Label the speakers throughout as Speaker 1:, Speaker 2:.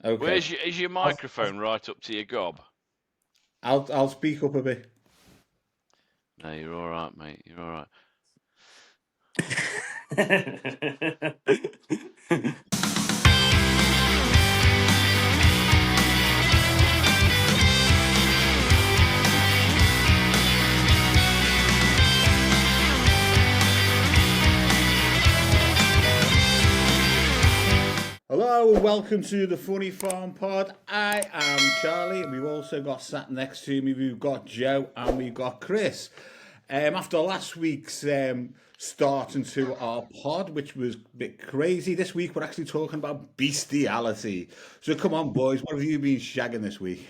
Speaker 1: Okay.
Speaker 2: Is your microphone right up to your gob?
Speaker 1: I'll speak up a bit.
Speaker 2: No, you're all right, mate. You're all right.
Speaker 1: Hello and welcome to the Funnyfarm Pod. I am Charlie, and we've also got sat next to me, we've got Joe and we've got Chris. After last week's start into our pod, which was a bit crazy, this week we're actually talking about bestiality. So come on, boys, what have you been shagging this week?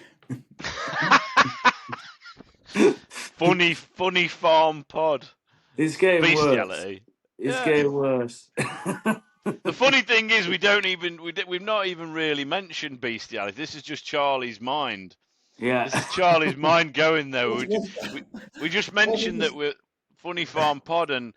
Speaker 2: Funnyfarm Pod.
Speaker 3: It's getting worse.
Speaker 2: Bestiality.
Speaker 3: It's
Speaker 2: Yeah.
Speaker 3: getting worse.
Speaker 2: The funny thing is, we've not even really mentioned bestiality. This is just Charlie's mind.
Speaker 3: Yeah.
Speaker 2: This is Charlie's mind going there. We just mentioned that we're Funnyfarm Pod, and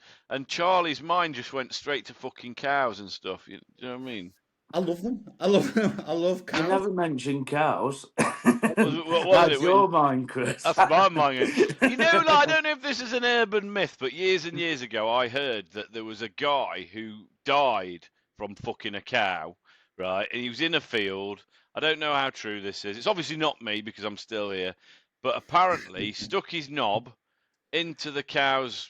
Speaker 2: Charlie's mind just went straight to fucking cows and stuff. You know what I mean?
Speaker 1: I love them. I love them. I love cows.
Speaker 3: You never mentioned cows.
Speaker 2: What was
Speaker 3: That's
Speaker 2: it?
Speaker 3: your mind, Chris.
Speaker 2: That's my mind. You know, like, I don't know if this is an urban myth, but years and years ago, I heard that there was a guy who died from fucking a cow, right? And he was in a field. I don't know how true this is. It's obviously not me because I'm still here. But apparently, he stuck his knob into the cow's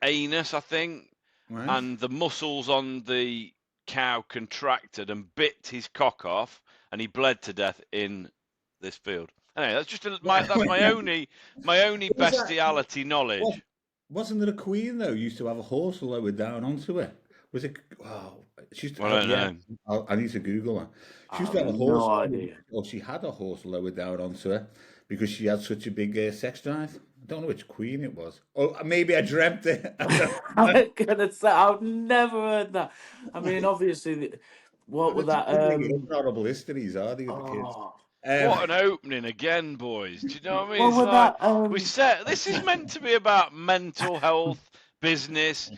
Speaker 2: anus, I think,
Speaker 1: Right.
Speaker 2: and the muscles on the cow contracted and bit his cock off, and he bled to death in this field. Anyway, that's just my only bestiality knowledge.
Speaker 1: Wasn't there a queen though? Who used to have a horse lowered down onto it. Was it? Wow. She used to,
Speaker 2: I don't know.
Speaker 1: I need to Google her. She used to have a
Speaker 3: have
Speaker 1: horse.
Speaker 3: no idea.
Speaker 1: Or she had a horse lowered down onto her because she had such a big sex drive. I don't know which queen it was. Oh, maybe I dreamt it.
Speaker 3: I'm gonna say I've never heard that. I mean, obviously, what was that?
Speaker 1: Horrible histories are these the kids?
Speaker 3: Oh,
Speaker 2: What an opening again, boys. Do you know what I mean?
Speaker 3: what
Speaker 2: It's
Speaker 3: was
Speaker 2: like
Speaker 3: that?
Speaker 2: we said this is meant to be about mental health, business,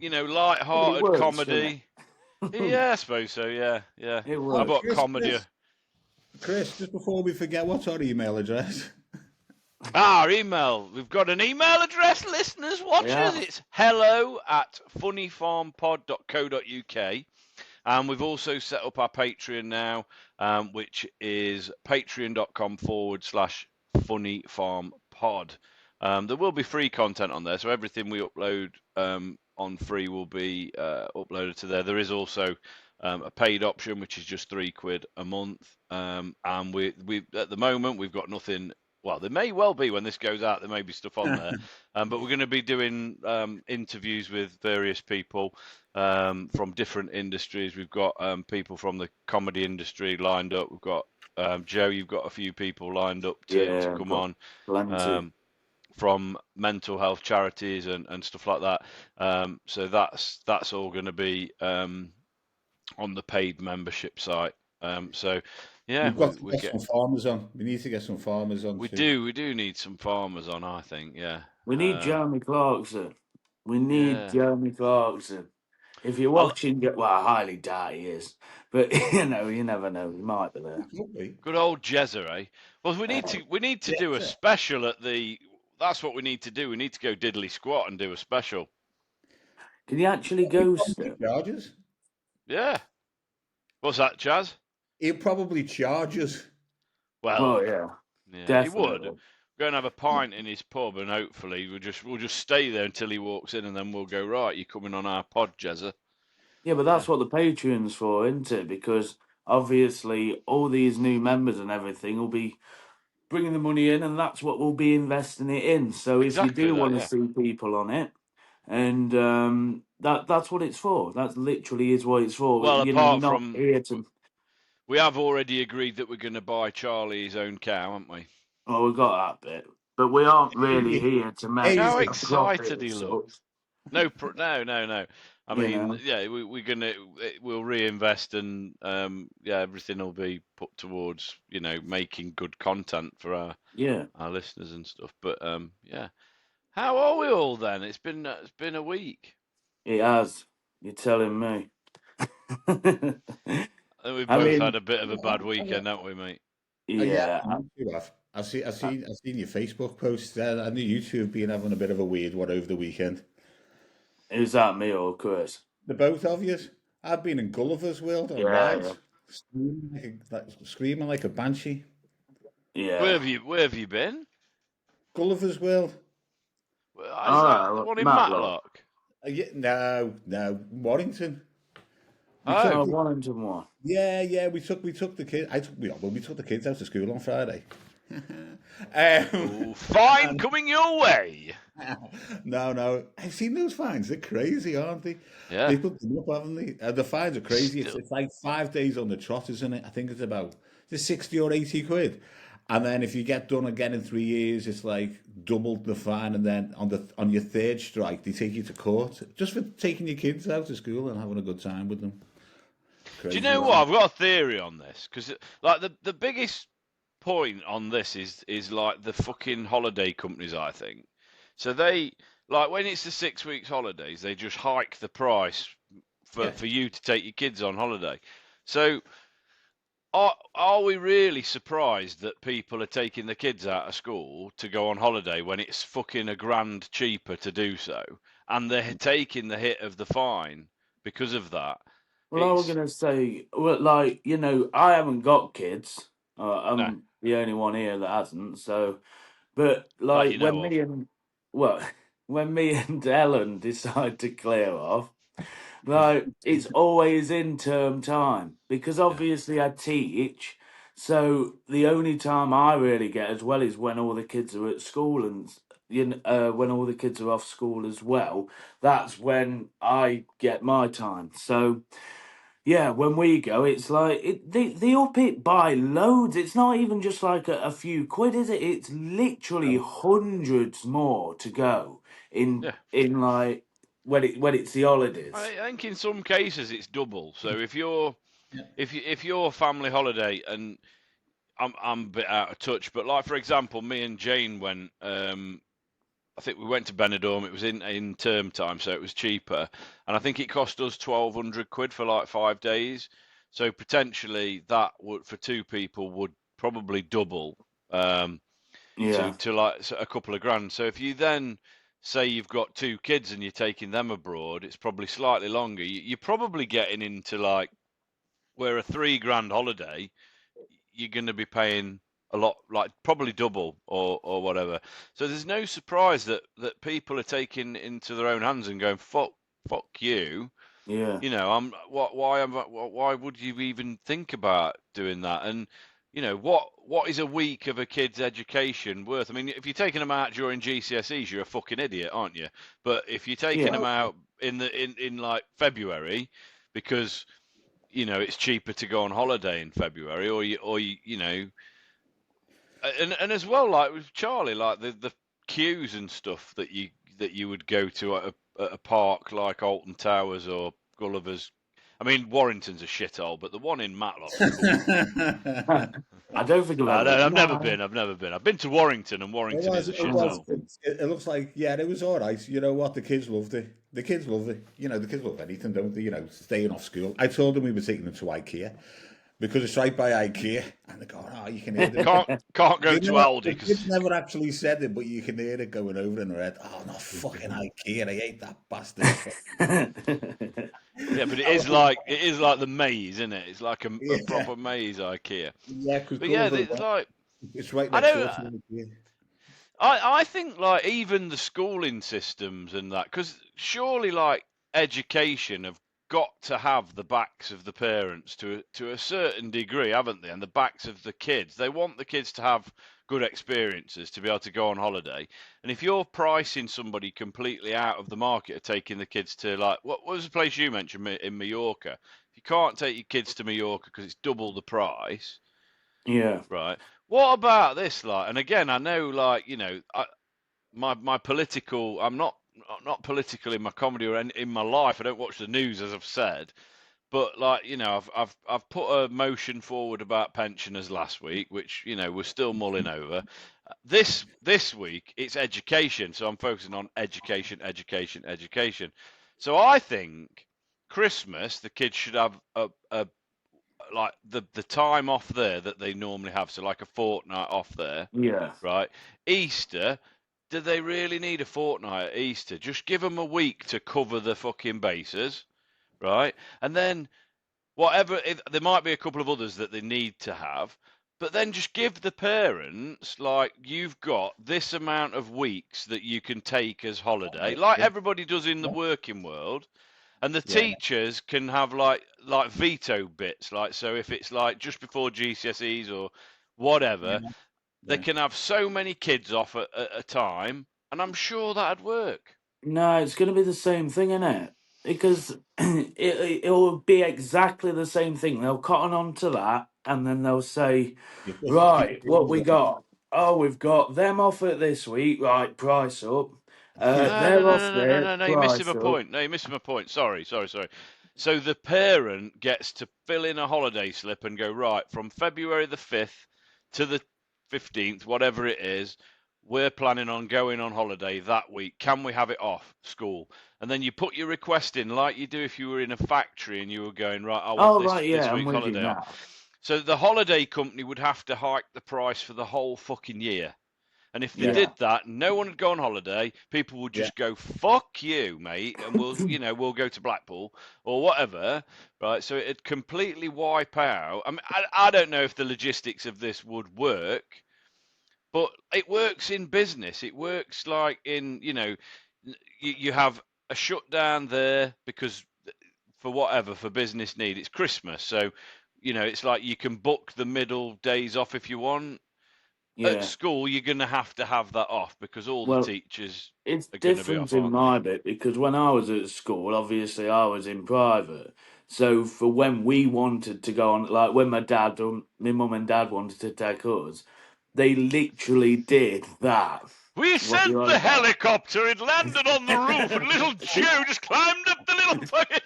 Speaker 2: light-hearted
Speaker 3: works,
Speaker 2: comedy. Yeah, I suppose so. Yeah.
Speaker 3: It
Speaker 2: How
Speaker 3: works.
Speaker 2: about comedy?
Speaker 1: Chris, just before we forget, what's our email address?
Speaker 2: Our email. We've got an email address, listeners, watchers.
Speaker 3: Yeah.
Speaker 2: It's hello@funnyfarmpod.co.uk. And we've also set up our Patreon now, which is patreon.com/funnyfarmpod. There will be free content on there, so everything we upload on free will be uploaded to there. There is also a paid option, which is just £3 a month. And we at the moment we've got nothing. Well, there may well be when this goes out. There may be stuff on there, but we're going to be doing interviews with various people from different industries. We've got people from the comedy industry lined up. We've got Joe. You've got a few people lined up to come on. From mental health charities and stuff like that. So that's all going to be on the paid membership site. So yeah,
Speaker 1: We've got to get some farmers on. We need to get some farmers on.
Speaker 2: We do need some farmers on, I think. Yeah.
Speaker 3: We need Jeremy Clarkson. We need Jeremy Clarkson. If you're watching, well, I highly doubt he is, but you never know. He might be there.
Speaker 2: Good old Jezza, eh? Well, we need to do a special at the. That's what we need to do. We need to go diddly squat and do a special.
Speaker 3: Can you actually ghost him?
Speaker 1: Charges?
Speaker 2: Yeah. What's that, Chaz?
Speaker 1: He'll probably charge us.
Speaker 2: Well,
Speaker 3: yeah,
Speaker 2: he would. Go and have a pint in his pub, and hopefully we'll just stay there until he walks in, and then we'll go, right, you're coming on our pod, Jezza.
Speaker 3: Yeah, but that's what the Patreon's for, isn't it? Because obviously all these new members and everything will be bringing the money in, and that's what we'll be investing it in. So if you do want to see people on it, and that's what it's for. That literally is what it's for.
Speaker 2: Well, apart from
Speaker 3: here to...
Speaker 2: we have already agreed that we're going to buy Charlie his own cow, haven't we?
Speaker 3: Well, we got that bit, but we aren't really here to make.
Speaker 2: How excited he looks! No. I mean, we'll reinvest, and everything will be put towards making good content for our listeners and stuff. But how are we all then? It's been a week.
Speaker 3: It has. You're telling me.
Speaker 2: I think we've
Speaker 3: I
Speaker 2: both
Speaker 3: mean,
Speaker 2: had a bit of a bad weekend, haven't we, mate?
Speaker 1: Yeah,
Speaker 3: yeah.
Speaker 1: you have.
Speaker 3: uh,
Speaker 1: I've seen your Facebook posts. I knew you two have been having a bit of a weird one over the weekend.
Speaker 3: Is that me or Chris?
Speaker 1: The both of yous. I've been in Gulliver's World on
Speaker 3: Yeah,
Speaker 1: rides, screaming like a banshee.
Speaker 3: yeah.
Speaker 2: Where have you been?
Speaker 1: Gulliver's World.
Speaker 2: Is
Speaker 3: All
Speaker 2: that the
Speaker 3: right,
Speaker 2: one in
Speaker 3: Matlock.
Speaker 2: Matlock?
Speaker 1: Yeah, no, Warrington. We took,
Speaker 2: Oh,
Speaker 3: Warrington one.
Speaker 1: we took the kids. We took the kids out to school on Friday.
Speaker 2: oh, fine
Speaker 1: And
Speaker 2: coming your way.
Speaker 1: no, I've seen those fines. They're crazy, aren't they?
Speaker 2: Yeah,
Speaker 1: They put them up, haven't they? The fines are crazy.
Speaker 2: still.
Speaker 1: It's like 5 days on the trot, isn't it? I think it's about 60 or 80 quid. And then if you get done again in 3 years, it's like double the fine. And then on your third strike, they take you to court just for taking your kids out to school and having a good time with them.
Speaker 2: Do you
Speaker 1: Crazy,
Speaker 2: know what?
Speaker 1: isn't
Speaker 2: I've got a theory on this because, like, the biggest point on this is like the fucking holiday companies. I think so. They like when it's the 6 weeks holidays, they just hike the price
Speaker 1: it?
Speaker 2: for you to take your kids on holiday. So are we really surprised that people are taking the kids out of school to go on holiday when it's fucking a grand cheaper to do so, and they're taking the hit of the fine because of that?
Speaker 3: Well, I was
Speaker 2: It's
Speaker 3: gonna say, well, like I haven't got kids.
Speaker 2: no,
Speaker 3: I'm the only one here that hasn't. So, but
Speaker 2: that
Speaker 3: like
Speaker 2: you know of.
Speaker 3: well, when me and Ellen decide to clear off, like it's always in term time because
Speaker 2: Yeah.
Speaker 3: obviously I teach. So the only time I really get as well is when all the kids are at school and when all the kids are off school as well. That's when I get my time. So. Yeah, when we go, it's like they up it by loads. It's not even just like a few quid, is it? It's literally
Speaker 1: No.
Speaker 3: hundreds more to go
Speaker 2: Yeah.
Speaker 3: in like when it's the holidays.
Speaker 2: I think in some cases it's double. So
Speaker 1: Yeah.
Speaker 2: if you're family holiday, and I'm a bit out of touch, but like for example, me and Jane went. I think we went to Benidorm. It was in term time, so it was cheaper, and I think it cost us 1,200 quid for like 5 days. So potentially that would for two people would probably double
Speaker 3: Yeah,
Speaker 2: to like a couple of grand. So if you then say you've got two kids and you're taking them abroad, it's probably slightly longer. You're probably getting into like where a 3 grand holiday, you're going to be paying a lot, like probably double or whatever. So there's no surprise that people are taking into their own hands and going fuck you.
Speaker 3: yeah,
Speaker 2: Why would you even think about doing that? And what is a week of a kid's education worth? I mean, if you're taking them out during GCSEs, you're a fucking idiot, aren't you? But if you're taking
Speaker 3: yeah,
Speaker 2: them out in like February because it's cheaper to go on holiday in February, and as well, like with Charlie, like the queues and stuff that you would go to at a park like Alton Towers or Gulliver's. I mean, Warrington's a shithole, but the one in Matlock's cool.
Speaker 3: I don't think I've
Speaker 2: I
Speaker 3: ever.
Speaker 2: don't, I've never
Speaker 3: No.
Speaker 2: been. I've never been. I've been to Warrington, and
Speaker 1: It
Speaker 2: Warrington is
Speaker 1: was,
Speaker 2: a
Speaker 1: it was.
Speaker 2: shithole.
Speaker 1: It looks like, yeah, it was all right. You know what? The kids loved it. The kids loved it. The kids love anything, don't they? Staying off school. I told them we were taking them to IKEA because it's right by IKEA, and they're going, "Oh, you can hear them."
Speaker 2: Can't go to Aldi
Speaker 1: The kids
Speaker 2: because
Speaker 1: never actually said it, but you can hear it going over in their head. Oh, not fucking IKEA! I hate that bastard.
Speaker 2: yeah, but it is like the maze, isn't it? It's like a
Speaker 1: Yeah,
Speaker 2: proper maze IKEA.
Speaker 1: yeah, because
Speaker 2: But yeah,
Speaker 1: Gulliver,
Speaker 2: it's like
Speaker 1: it's right
Speaker 2: I
Speaker 1: next
Speaker 2: don't.
Speaker 1: door to IKEA.
Speaker 2: I think like even the schooling systems and that, because surely like education have got to have the backs of the parents to a certain degree, haven't they? And the backs of the kids. They want the kids to have good experiences to be able to go on holiday. And if you're pricing somebody completely out of the market of taking the kids to like what was the place you mentioned in Mallorca? If you can't take your kids to Mallorca because it's double the price,
Speaker 3: Yeah,
Speaker 2: right? What about this? Like, and again, I know, like, my political. I'm not political in my comedy or in my life. I don't watch the news, as I've said. But like, I've put a motion forward about pensioners last week, which we're still mulling over. This week it's education, so I'm focusing on education, education, education. So I think Christmas the kids should have like the time off there that they normally have, so like a fortnight off there,
Speaker 3: Yeah.
Speaker 2: right? Easter, do they really need a fortnight at Easter? Just give them a week to cover the fucking bases, right? And then whatever, there might be a couple of others that they need to have, but then just give the parents, like, you've got this amount of weeks that you can take as holiday, like
Speaker 1: Yeah.
Speaker 2: everybody does in the working world. And the
Speaker 1: Yeah.
Speaker 2: teachers can have like veto bits, like, so if it's like just before GCSEs or whatever, they
Speaker 1: Yeah.
Speaker 2: can have so many kids off at a time, and I'm sure that'd work.
Speaker 3: No, it's going to be the same thing, isn't it? Because it'll be exactly the same thing. They'll cotton on to that, and then they'll say,
Speaker 1: You put
Speaker 3: right, what we
Speaker 1: the
Speaker 3: got? Oh, we've got them off it this week. Right, price up.
Speaker 2: No, no,
Speaker 3: They're
Speaker 2: no,
Speaker 3: off
Speaker 2: no, no, no,
Speaker 3: there,
Speaker 2: no, no. You're missing
Speaker 3: price
Speaker 2: my
Speaker 3: up.
Speaker 2: point. No, you're missing my point. Sorry, sorry, sorry. So the parent gets to fill in a holiday slip and go, right, from February the 5th to the 15th, whatever it is, we're planning on going on holiday that week. Can we have it off school? And then you put your request in like you do if you were in a factory and you were going, right, I want
Speaker 3: Oh,
Speaker 2: this
Speaker 3: right,
Speaker 2: this
Speaker 3: yeah, I'm
Speaker 2: week's
Speaker 3: with you
Speaker 2: holiday off.
Speaker 3: now.
Speaker 2: So the holiday company would have to hike the price for the whole fucking year. And if they
Speaker 1: Yeah.
Speaker 2: did
Speaker 3: Yeah.
Speaker 2: that, no one would go on holiday. People would
Speaker 1: Yeah.
Speaker 2: just go, "Fuck you, mate," and we'll go to Blackpool or whatever, right? So it'd completely wipe out. I mean, I don't know if the logistics of this would work, but it works in business. It works like in, you have a shutdown there because for whatever, for business need, it's Christmas, so it's like you can book the middle days off if you want. At
Speaker 3: Yeah.
Speaker 2: school, you're going to have that off because all the
Speaker 3: Well,
Speaker 2: teachers
Speaker 3: it's
Speaker 2: are going to be
Speaker 3: different
Speaker 2: off,
Speaker 3: in
Speaker 2: aren't they?
Speaker 3: my bit because when I was at school, obviously I was in private. So for when we wanted to go on, like when my mum and dad wanted to take us, they literally did that.
Speaker 2: We
Speaker 3: What you
Speaker 2: sent
Speaker 3: on
Speaker 2: the
Speaker 3: about?
Speaker 2: helicopter, it landed on the roof, and little Joe just climbed up the little fucking.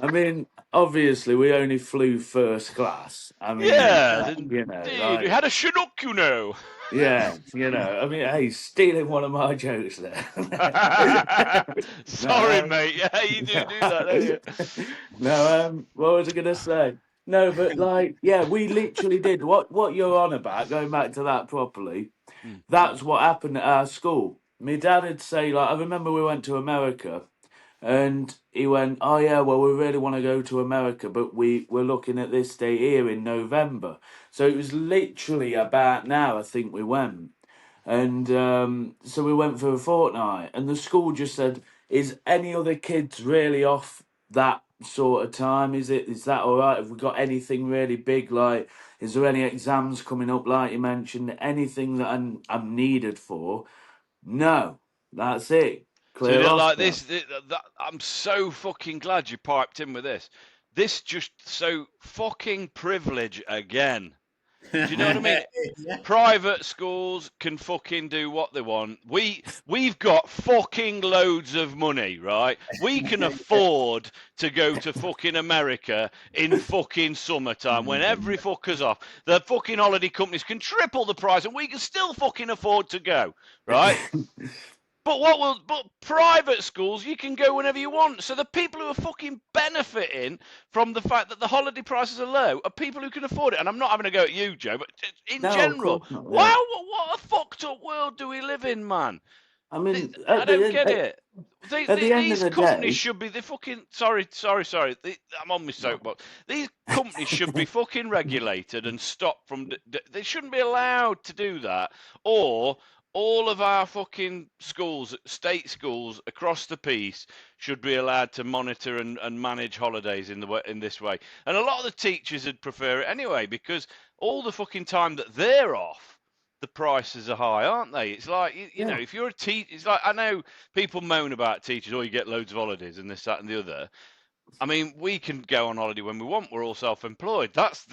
Speaker 3: I mean, obviously we only flew first class. I mean,
Speaker 2: Yeah, indeed. We
Speaker 3: like,
Speaker 2: had a Chinook,
Speaker 3: yeah, I mean, hey, stealing one of my jokes there.
Speaker 2: Sorry,
Speaker 3: no,
Speaker 2: mate. Yeah, you do that, don't
Speaker 3: no,
Speaker 2: you?
Speaker 3: no. What was I gonna say? No, but like, yeah, we literally did what you're on about. Going back to that properly,
Speaker 2: Hmm.
Speaker 3: that's what happened at our school. My dad would say, like, I remember we went to America, and he went, "Oh yeah, well, we really want to go to America, but we're looking at this day here in November." So it was literally about now, I think we went. And so we went for a fortnight, and the school just said, "Is any other kids really off that sort of time? Is that all right? Have we got anything really big? Like, is there any exams coming up? Like you mentioned, anything that I'm needed for? No, that's it.
Speaker 2: So you
Speaker 3: Clear
Speaker 2: don't like
Speaker 3: Oscar."
Speaker 2: this? I'm so fucking glad you piped in with this. This just so fucking privilege again. Do you know what I mean?
Speaker 1: Yeah.
Speaker 2: Private schools can fucking do what they want. We've got fucking loads of money, right? We can afford to go to fucking America in fucking summertime when every fucker's off. The fucking holiday companies can triple the price and we can still fucking afford to go, right? But private schools you can go whenever you want. So the people who are fucking benefiting from the fact that the holiday prices are low are people who can afford it. And I'm not having a go at you, Joe, but in
Speaker 3: No, of
Speaker 2: general,
Speaker 3: course not. Yeah,
Speaker 2: wow, what a fucked up world do we live in, man?
Speaker 3: I mean,
Speaker 2: I don't get it.
Speaker 3: at the end of
Speaker 2: These
Speaker 3: the
Speaker 2: companies
Speaker 3: day,
Speaker 2: should be the fucking sorry. I'm on my soapbox. These companies should be fucking regulated and stopped from. They shouldn't be allowed to do that. Or all of our fucking schools, state schools across the piece, should be allowed to monitor and manage holidays in this way. And a lot of the teachers would prefer it anyway because all the fucking time that they're off the prices are high, aren't they? It's like
Speaker 3: yeah,
Speaker 2: if you're a teacher, it's like I know people moan about teachers, oh, you get loads of holidays and this, that, and the other. I mean, we can go on holiday when we want. We're all self-employed. That's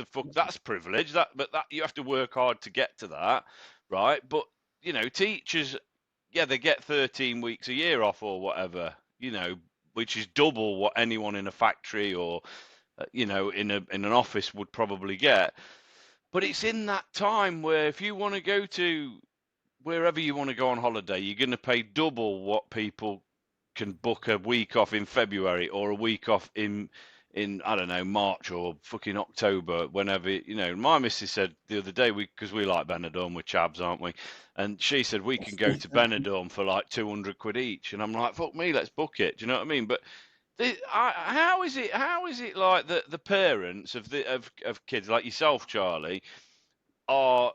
Speaker 2: privilege. But that you have to work hard to get to that, right? But teachers, yeah, they get 13 weeks a year off or whatever, which is double what anyone in a factory or in an office would probably get. But it's in that time where if you want to go to wherever you want to go on holiday, you're going to pay double what people can book a week off in February or a week off in I don't know, March or fucking October, whenever, you know. My missus said the other day, because we like Benidorm, we're chavs, aren't we? And she said we can go to Benidorm for like 200 quid each, and I'm like, fuck me, let's book it. Do you know what I mean? But how is it? How is it like the parents of kids like yourself, Charlie, are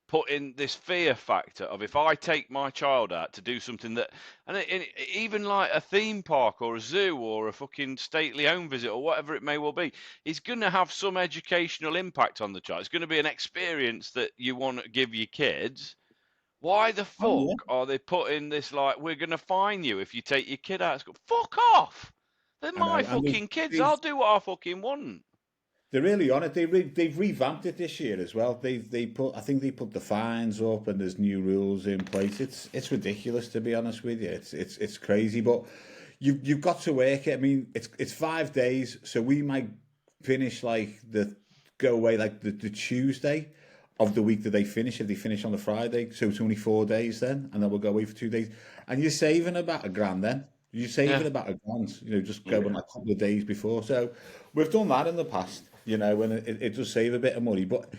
Speaker 2: put in this fear factor of, if I take my child out to do something that, even like a theme park or a zoo or a fucking stately home visit or whatever it may well be, is going to have some educational impact on the child. It's going to be an experience that you want to give your kids. Why the
Speaker 1: Oh, yeah.
Speaker 2: fuck are they putting this, like, we're going to fine you if you take your kid out of school? Fuck off! They're
Speaker 1: I
Speaker 2: my
Speaker 1: know. And
Speaker 2: fucking kids.
Speaker 1: they've
Speaker 2: I'll do what I fucking want.
Speaker 1: they're really on it. They've revamped it this year as well. They put, I think they put the fines up and there's new rules in place. It's ridiculous, to be honest with you. It's crazy, but you've got to work it. I mean, it's 5 days, so we might finish like go away like the Tuesday of the week that they finish. If they finish on the Friday, so it's only 4 days then, and then we'll go away for 2 days, and you're saving about £1,000 then. You're saving
Speaker 2: Yeah.
Speaker 1: about £1,000, just going like a couple of days before. So we've done that in the past, and it does save a bit of money. But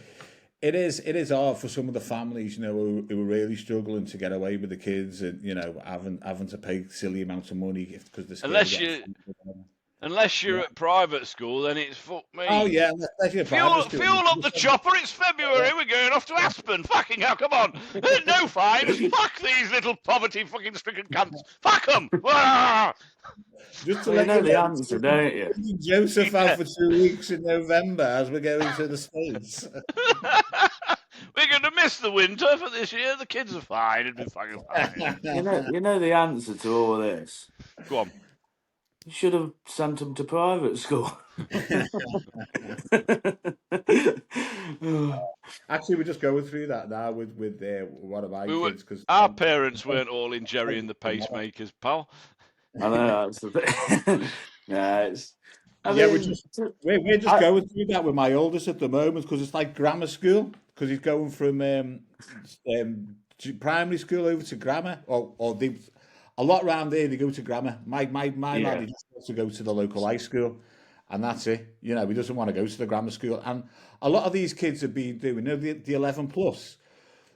Speaker 1: it is hard for some of the families, who are really struggling to get away with the kids, and having to pay silly amounts of money because they're scared of
Speaker 2: Unless
Speaker 1: getting.
Speaker 2: unless you're at private school, then it's fuck me.
Speaker 1: Oh yeah, especially a private school.
Speaker 2: Fuel up the chopper. It's February. We're going off to Aspen. Fucking hell, come on. No fines. Fuck these little poverty fucking stricken cunts. Fuck them.
Speaker 1: Just to
Speaker 3: Well, you
Speaker 1: let
Speaker 3: know
Speaker 1: you
Speaker 3: the
Speaker 1: know,
Speaker 3: answer, don't you?
Speaker 1: Joseph out for 2 weeks in November as we're going to the States.
Speaker 2: We're going to miss the winter for this year. The kids are fine. It'll be fucking fine.
Speaker 3: You know the answer to all this.
Speaker 2: Go on.
Speaker 3: You should have sent them to private school.
Speaker 1: Actually, we're just going through that now with one of my kids, because
Speaker 2: Our parents weren't all in Jerry and the Pacemakers, pal.
Speaker 3: I know that's the thing. Yeah, it's.
Speaker 1: yeah, we're just going through that with my oldest at the moment, because it's like grammar school, because he's going from primary school over to grammar, or they a lot around there they go to grammar. My lad, he just wants to go to the local high school, and that's it. He doesn't want to go to the grammar school, and a lot of these kids have been doing the 11 plus.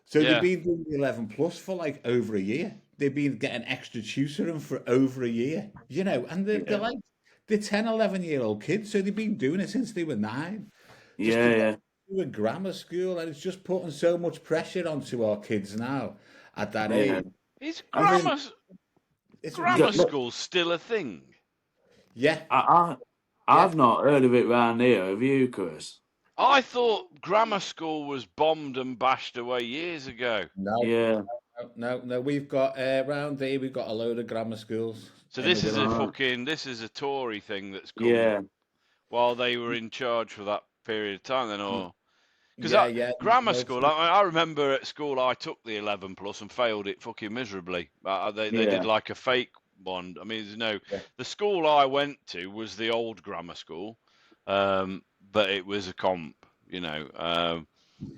Speaker 1: So they've been doing the 11 plus for like over a year. They've been getting extra tutoring for over a year, and they're like, they're 10, 11-year-old kids. So they've been doing it since they were 9. Just to get to a grammar school, and it's just putting so much pressure onto our kids now at that age.
Speaker 2: Is grammar school still a thing?
Speaker 1: Yeah.
Speaker 3: I've not heard of it round here. Have you, Chris?
Speaker 2: I thought grammar school was bombed and bashed away years ago.
Speaker 1: No. We've got around here. We've got a load of grammar schools.
Speaker 2: So this is a Tory thing that's come while they were in charge for that period of time, then, or because grammar school. I remember at school I took the 11 plus and failed it fucking miserably. They did like a fake one. I mean, the school I went to was the old grammar school. But it was a comp, that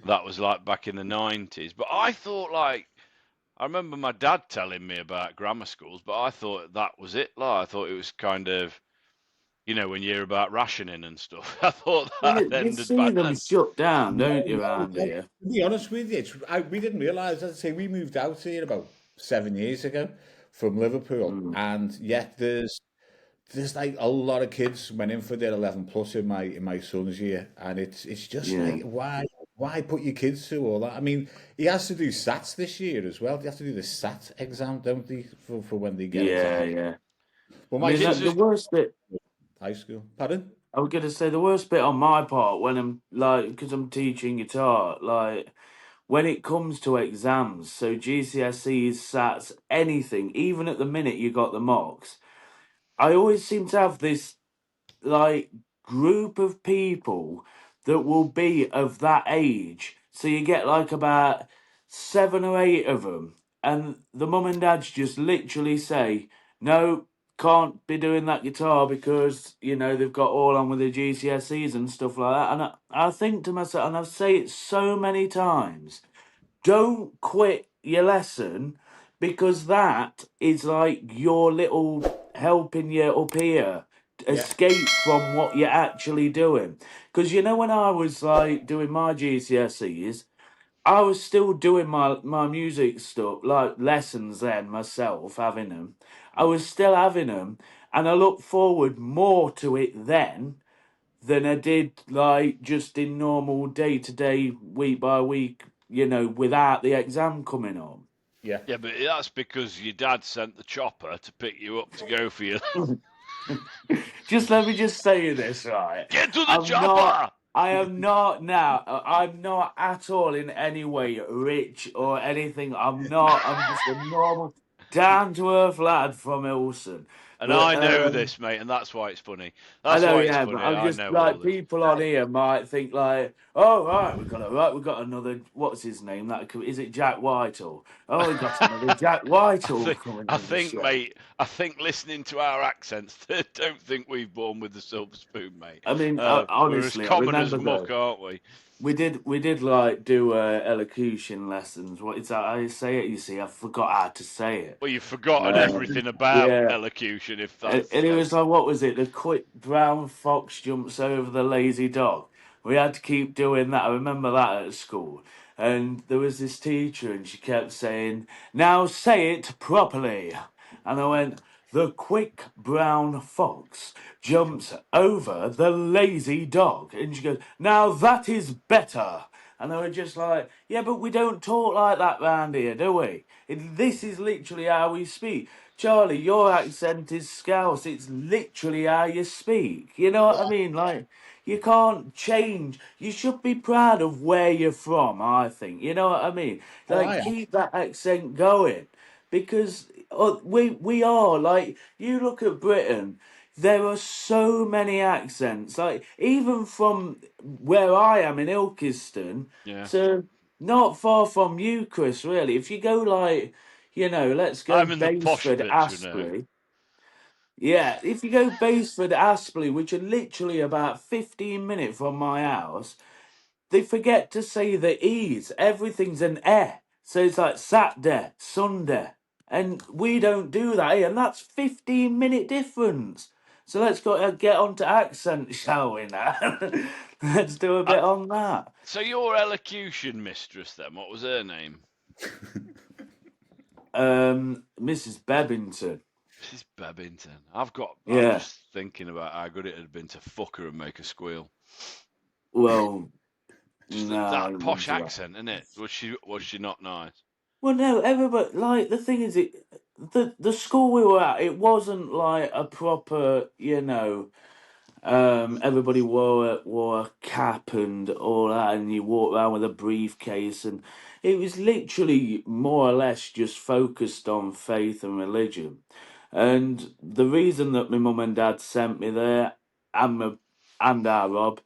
Speaker 2: was like back in the 90s. But I thought, like, I remember my dad telling me about grammar schools, but I thought that was it. Like, I thought it was kind of, when you hear about rationing and stuff. I thought that ended
Speaker 3: you see
Speaker 2: back
Speaker 3: them
Speaker 2: then.
Speaker 3: shut down, don't you, around here?
Speaker 1: To be honest with you, we didn't realise. As I say, we moved out here about 7 years ago from Liverpool, and yet there's like a lot of kids went in for their 11 plus in my son's year, and it's just like, why put your kids through all that? I mean, he has to do SATs this year as well. They have to do the SAT exam, don't they, for when they get
Speaker 3: Yeah.
Speaker 1: Well,
Speaker 3: I mean, the worst bit.
Speaker 1: High school. Pardon?
Speaker 3: I was gonna say the worst bit on my part when I'm because I'm teaching guitar, like when it comes to exams, so GCSEs, SATs, anything, even at the minute you got the mocks. I always seem to have this like group of people that will be of that age. So you get like about 7 or 8 of them, and the mum and dads just literally say, "No, can't be doing that guitar because they've got all on with the GCSEs and stuff like that." And I think to myself, and I say it so many times, don't quit your lesson, because that is like your little helping you up here escape from what you're actually doing. Because when I was like doing my GCSEs, I was still doing my music stuff, like lessons then myself, having them. I was still having them, and I look forward more to it then than I did like just in normal day to day, week by week, without the exam coming on.
Speaker 1: Yeah.
Speaker 2: Yeah, but that's because your dad sent the chopper to pick you up to go for you.
Speaker 3: Just let me just say this, right?
Speaker 2: Get to the
Speaker 3: I'm not.
Speaker 2: chopper!
Speaker 3: I am not now. I'm not at all in any way rich or anything. I'm not. I'm just a normal, down to earth lad from Ilson.
Speaker 2: And
Speaker 3: But
Speaker 2: I know this, mate, and that's why it's funny.
Speaker 3: I
Speaker 2: That's
Speaker 3: know,
Speaker 2: why it's
Speaker 3: yeah, but
Speaker 2: funny.
Speaker 3: I'm
Speaker 2: I
Speaker 3: just
Speaker 2: know all
Speaker 3: like
Speaker 2: this.
Speaker 3: people on here might think like, oh right, we've got another. What's his name? Is it Jack Whitehall? Oh, we got another Jack Whitehall coming
Speaker 2: I
Speaker 3: on the
Speaker 2: think,
Speaker 3: show.
Speaker 2: mate. I think listening to our accents, they don't think we've born with the silver spoon, mate.
Speaker 3: I mean,
Speaker 2: We're as
Speaker 3: honestly, I
Speaker 2: common as
Speaker 3: remember
Speaker 2: muck,
Speaker 3: though.
Speaker 2: aren't we?
Speaker 3: We did like do elocution lessons. What is that? How you say it? You see, I forgot how to say it.
Speaker 2: Well, you've forgotten everything about
Speaker 3: Yeah,
Speaker 2: elocution, if
Speaker 3: and
Speaker 2: that's.
Speaker 3: it was like, what was it? The quick brown fox jumps over the lazy dog. We had to keep doing that. I remember that at school. And there was this teacher, and she kept saying, "Now say it properly." And I went, "The quick brown fox jumps over the lazy dog." And she goes, "Now that is better." And they were just like, "Yeah, but we don't talk like that round here, do we? This is literally how we speak. Charlie, your accent is Scouse. It's literally how you speak. You know what I mean? Like, you can't change. You should be proud of where you're from, I think. You know what I mean?
Speaker 1: Oh,
Speaker 3: Like,
Speaker 1: I am.
Speaker 3: keep that accent going. Because we are, like, you look at Britain, there are so many accents. Like, even from where I am in Ilkeston
Speaker 2: Yeah.
Speaker 3: to not far from you, Chris, really. If you go, like, let's go
Speaker 2: I'm in the posh
Speaker 3: Baseford,
Speaker 2: bits,
Speaker 3: Aspley. Yeah, if you go Baseford, Aspley, which are literally about 15 minutes from my house, they forget to say the E's. Everything's an E. So it's like Saturday, Sunday. And we don't do that here, and that's 15-minute difference. So let's go get on to accent, shall we now? Let's do a
Speaker 2: Uh,
Speaker 3: bit on that.
Speaker 2: so your elocution mistress, then, what was her name?
Speaker 3: Mrs. Bebbington.
Speaker 2: Mrs. Bebbington. I'm
Speaker 3: Yeah.
Speaker 2: just thinking about how good it had been to fuck her and make her squeal.
Speaker 3: Well,
Speaker 2: Just
Speaker 3: no, I
Speaker 2: that
Speaker 3: wouldn't
Speaker 2: posh
Speaker 3: do that.
Speaker 2: accent, innit? Was she not nice?
Speaker 3: Well, no, everybody like the thing is, the school we were at, it wasn't like a proper, everybody wore a cap and all that, and you walk around with a briefcase, and it was literally more or less just focused on faith and religion. And the reason that my mum and dad sent me there, and our Rob,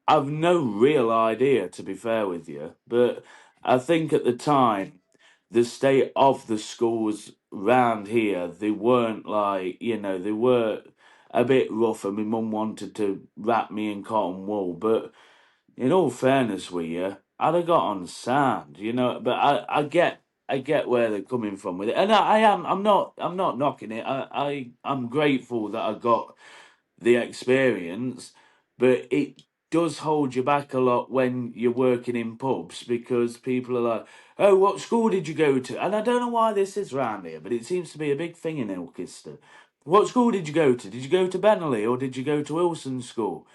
Speaker 3: I've no real idea, to be fair with you, but I think at the time, the state of the schools round here, they weren't like, they were a bit rough, and my mum wanted to wrap me in cotton wool. But in all fairness with you, I'd have got on sound, But I get where they're coming from with it, and I'm not knocking it. I'm grateful that I got the experience, but it does hold you back a lot when you're working in pubs because people are like, "Oh, what school did you go to?" And I don't know why this is round here, but it seems to be a big thing in Ilkeston. What school did you go to? Did you go to Bentley or did you go to Wilson School?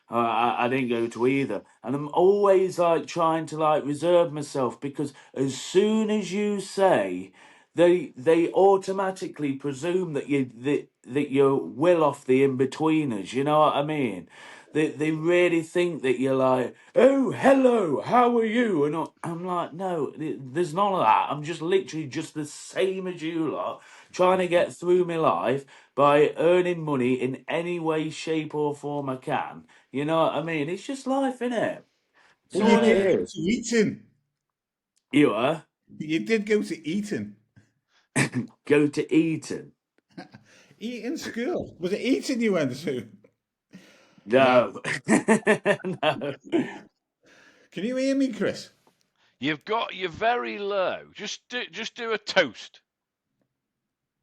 Speaker 3: I didn't go to either, and I'm always like trying to like reserve myself because as soon as you say they automatically presume that you're well off the in betweeners. You know what I mean? They really think that you're like, "Oh, hello, how are you?" And I'm like, "No, there's none of that. I'm just literally just the same as you lot, trying to get through my life by earning money in any way, shape, or form I can. You know what I mean? It's just life, innit? It's
Speaker 1: Well, you
Speaker 3: all it
Speaker 2: Yeah.
Speaker 1: did go
Speaker 3: is.
Speaker 1: to Eton.
Speaker 3: You are
Speaker 1: You did go to Eton.
Speaker 3: go to Eton.
Speaker 1: Eton school. Was it Eton you went to? No.
Speaker 3: No. No.
Speaker 1: Can you hear me, Chris?
Speaker 2: You're very low. Just do a toast.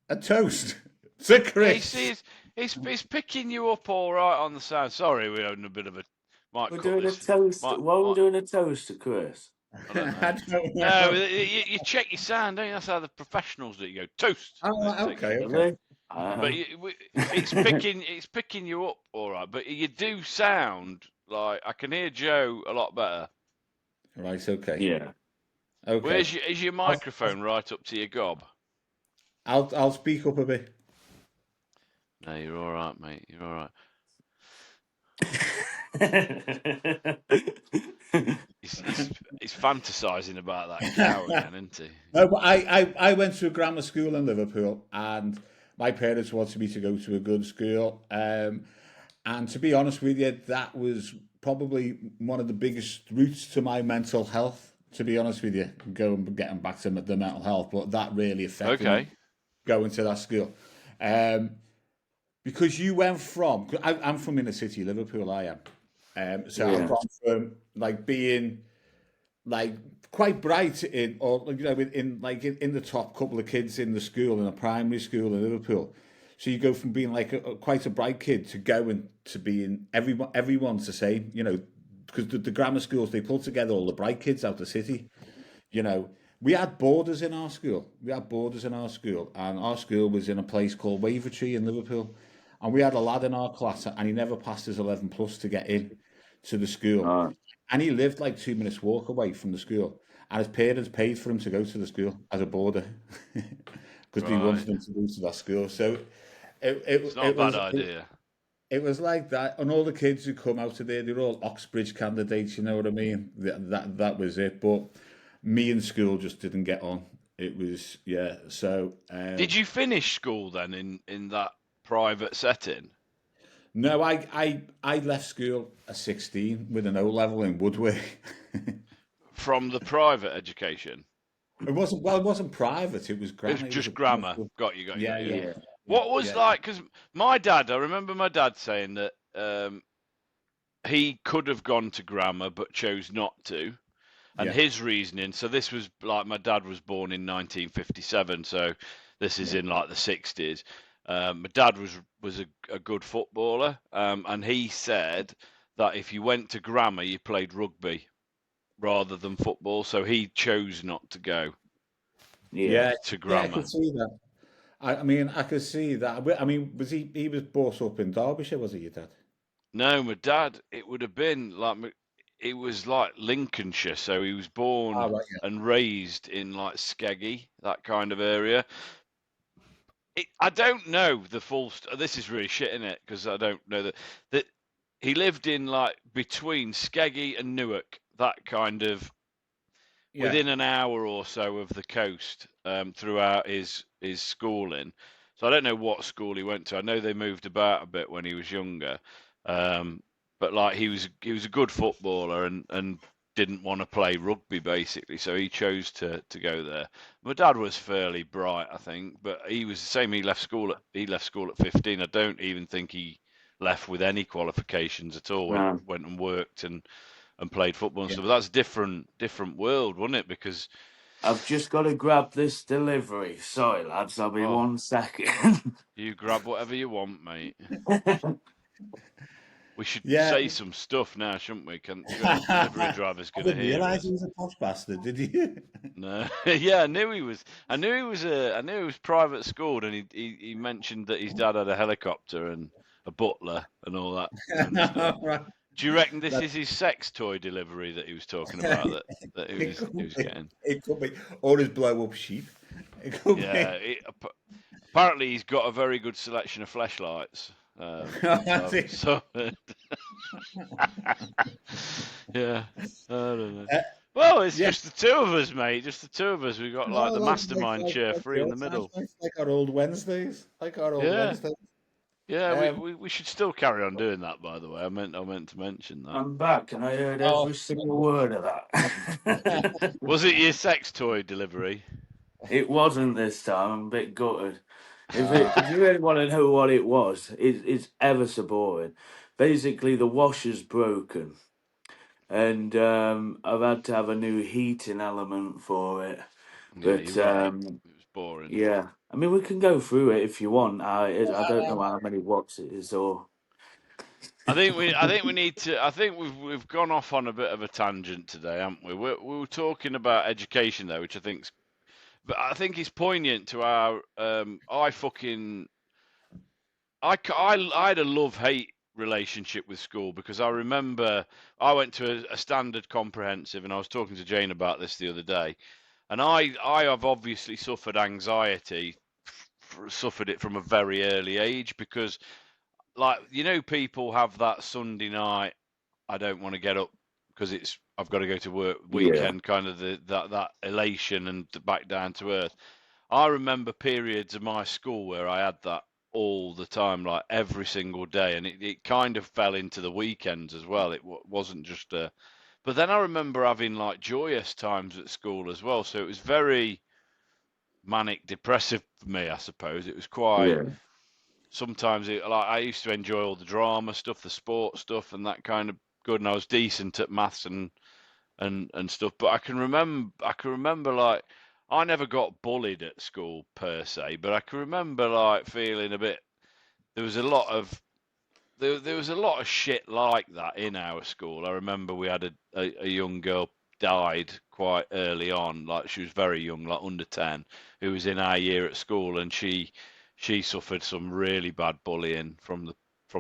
Speaker 1: A toast to
Speaker 2: Yeah, you see,
Speaker 1: Chris.
Speaker 2: It's picking you up all right on the sound. Sorry, we're having a bit of a. Might
Speaker 3: We're
Speaker 2: cut
Speaker 3: doing a
Speaker 2: this.
Speaker 3: toast.
Speaker 2: Might,
Speaker 3: Why are we
Speaker 2: might,
Speaker 3: doing a toast to Chris?
Speaker 2: I don't
Speaker 1: I
Speaker 2: know.
Speaker 1: don't
Speaker 2: No,
Speaker 1: know.
Speaker 2: you check your sound, don't you? That's how the professionals do it. You go toast.
Speaker 1: Oh,
Speaker 2: And it takes
Speaker 1: okay,
Speaker 2: you.
Speaker 1: okay.
Speaker 3: Really?
Speaker 2: But it's picking you up all right. But you do sound like I can hear Joe a lot better.
Speaker 1: Right, okay.
Speaker 3: Yeah.
Speaker 1: Okay.
Speaker 2: Is your
Speaker 1: I'll,
Speaker 2: microphone right up to your gob?
Speaker 1: I'll speak up a bit.
Speaker 2: No, you're all right, mate. You're all right. He's fantasizing about that cow again, isn't he?
Speaker 1: No, but I went to a grammar school in Liverpool, and my parents wanted me to go to a good school. And to be honest with you, that was probably one of the biggest routes to my mental health. To be honest with you, getting back to the mental health, but that really affected me
Speaker 2: Okay.
Speaker 1: going to that school. Because you went from, I'm from inner city Liverpool, I am. So I've
Speaker 3: Yeah.
Speaker 1: gone from like being like quite bright in, or in the top couple of kids in the school, in a primary school in Liverpool. So you go from being like quite a bright kid to going to being everyone's the same, because the grammar schools, they pull together all the bright kids out the city. You know, we had borders in our school. And our school was in a place called Wavertree in Liverpool. And we had a lad in our class, and he never passed his 11 plus to get in to the school.
Speaker 3: Right.
Speaker 1: And he lived like 2 minutes walk away from the school. And his parents paid for him to go to the school as a boarder because they
Speaker 2: Right.
Speaker 1: wanted him to go to that school. So
Speaker 2: It's not a bad idea.
Speaker 1: it was like that. And all the kids who come out of there, they're all Oxbridge candidates, you know what I mean? That was it. But me in school just didn't get on. It was, yeah. So,
Speaker 2: Did you finish school then in that private setting?
Speaker 1: no, I left school at 16 with an O level in woodwork.
Speaker 2: From the private education?
Speaker 1: It wasn't private, it was
Speaker 2: It was
Speaker 1: grammar. It was a
Speaker 2: just
Speaker 1: grammar
Speaker 2: grammar.
Speaker 1: school.
Speaker 2: Got you,
Speaker 1: Yeah,
Speaker 2: yeah.
Speaker 1: yeah,
Speaker 3: Yeah.
Speaker 1: yeah,
Speaker 2: What was
Speaker 1: yeah.
Speaker 2: like, because I remember my dad saying that he could have gone to grammar but chose not to. And
Speaker 1: Yeah,
Speaker 2: his reasoning, so this was like my dad was born in 1957, so this is
Speaker 1: yeah.
Speaker 2: in like the 60s. My dad was a good footballer, and he said that if you went to grammar, you played rugby rather than football, so he chose not to go
Speaker 3: Yeah.
Speaker 1: Yeah,
Speaker 2: to
Speaker 1: yeah, I
Speaker 2: grammar.
Speaker 1: could see that. I mean, I could see that. I mean, was he was brought up in Derbyshire, was he, your dad?
Speaker 2: No, my dad, it would have been like it was like Lincolnshire, so he was born
Speaker 1: Oh, right,
Speaker 2: and raised in like Skeggy, that kind of area. I don't know the full. This is really shit in it because I don't know that he lived in like between Skeggy and Newark, that kind of
Speaker 1: yeah.
Speaker 2: within an hour or so of the coast throughout his schooling. So I don't know what school he went to. I know they moved about a bit when he was younger, but like he was a good footballer and didn't want to play rugby basically, so he chose to go there. My dad was fairly bright, I think, but he was the same. He left school at 15. I don't even think he left with any qualifications at all. Went
Speaker 3: No.
Speaker 2: went and worked and played football and
Speaker 1: Yeah.
Speaker 2: stuff. But that's different world, wasn't it? Because
Speaker 3: I've just got to grab this delivery. Sorry, lads. I'll be
Speaker 2: oh,
Speaker 3: 1 second.
Speaker 2: you grab whatever you want, mate. We should
Speaker 1: Yeah.
Speaker 2: say some stuff now, shouldn't we? The delivery driver's
Speaker 1: I
Speaker 2: going to
Speaker 1: didn't
Speaker 2: hear
Speaker 1: realise
Speaker 2: us.
Speaker 1: he was a posh bastard, did you?
Speaker 2: No, yeah, I knew he was. I knew he was private schooled, and he mentioned that his dad had a helicopter and a butler and all that kind of stuff.
Speaker 1: Right.
Speaker 2: Do you reckon this
Speaker 1: That,
Speaker 2: is his sex toy delivery that he was talking about that
Speaker 1: it
Speaker 2: he
Speaker 1: could
Speaker 2: was
Speaker 1: be.
Speaker 2: getting?
Speaker 1: It could be. Or his blow up sheep. It could
Speaker 2: Yeah,
Speaker 1: be.
Speaker 2: apparently he's got a very good selection of flashlights.
Speaker 1: That's it.
Speaker 2: Yeah, I don't know. Well, it's
Speaker 1: Yeah.
Speaker 2: just the two of us, mate. Just the two of us. We've got
Speaker 1: No,
Speaker 2: like the mastermind chair free in the middle.
Speaker 1: like our old Wednesdays. Like our old
Speaker 2: Yeah,
Speaker 1: Wednesdays.
Speaker 2: yeah. We,
Speaker 1: Um,
Speaker 2: we we should still carry on doing that. By the way, I meant to mention that.
Speaker 3: I'm back, and I heard
Speaker 1: oh,
Speaker 3: every single word of that.
Speaker 2: Was it your sex toy delivery?
Speaker 3: It wasn't this time. I'm a bit gutted.
Speaker 1: uh,
Speaker 3: If you really want to know what it was, it's ever so boring. Basically, the washer's broken, and I've had to have a new heating element for it.
Speaker 2: Yeah,
Speaker 3: But
Speaker 2: you're right. It was boring.
Speaker 3: Yeah, I mean, we can go through it if you want. I don't know how many watts it is, or
Speaker 2: I think we need to. I think we've gone off on a bit of a tangent today, haven't we? We were talking about education though, which but I think it's poignant to our. I had a love-hate relationship with school because I remember I went to a standard comprehensive, and I was talking to Jane about this the other day, and I have obviously suffered anxiety, suffered it from a very early age because, like, people have that Sunday night, I don't want to get up because I've got to go to work
Speaker 3: yeah,
Speaker 2: weekend, kind of that elation and back down to earth. I remember periods of my school where I had that all the time, like every single day, and it kind of fell into the weekends as well. It wasn't just a. But then I remember having like joyous times at school as well. So it was very manic depressive for me, I suppose. It was quite.
Speaker 3: yeah,
Speaker 2: Sometimes like I used to enjoy all the drama stuff, the sports stuff, and that kind of good. And I was decent at maths and stuff. But I can remember like I never got bullied at school per se, but I can remember like feeling a bit. There was a lot of there was a lot of shit like that in our school. I remember we had a young girl died quite early on, like she was very young, like under 10, who was in our year at school, and she suffered some really bad bullying from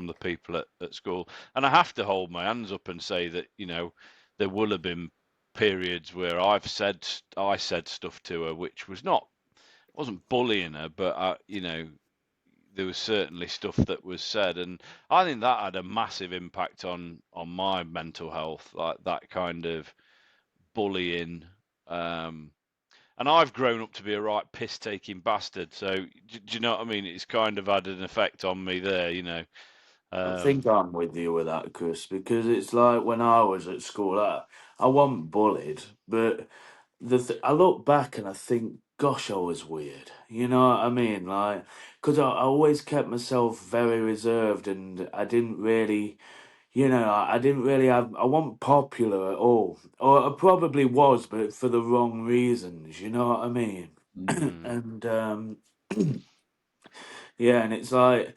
Speaker 2: the people at school. And I have to hold my hands up and say that, there will have been periods where I said stuff to her which wasn't bullying her, but there was certainly stuff that was said, and I think that had a massive impact on my mental health, like that kind of bullying. Um, and I've grown up to be a right piss-taking bastard, so do you know what I mean? It's kind of had an effect on me there.
Speaker 3: I think I'm with you with that, Chris, because it's like when I was at school, I wasn't bullied, but I look back and I think, gosh, I was weird. You know what I mean? Like, because I always kept myself very reserved, and I didn't really, I didn't really have, I wasn't popular at all, or I probably was, but for the wrong reasons. You know what I mean?
Speaker 2: Mm,
Speaker 3: And yeah, and it's like,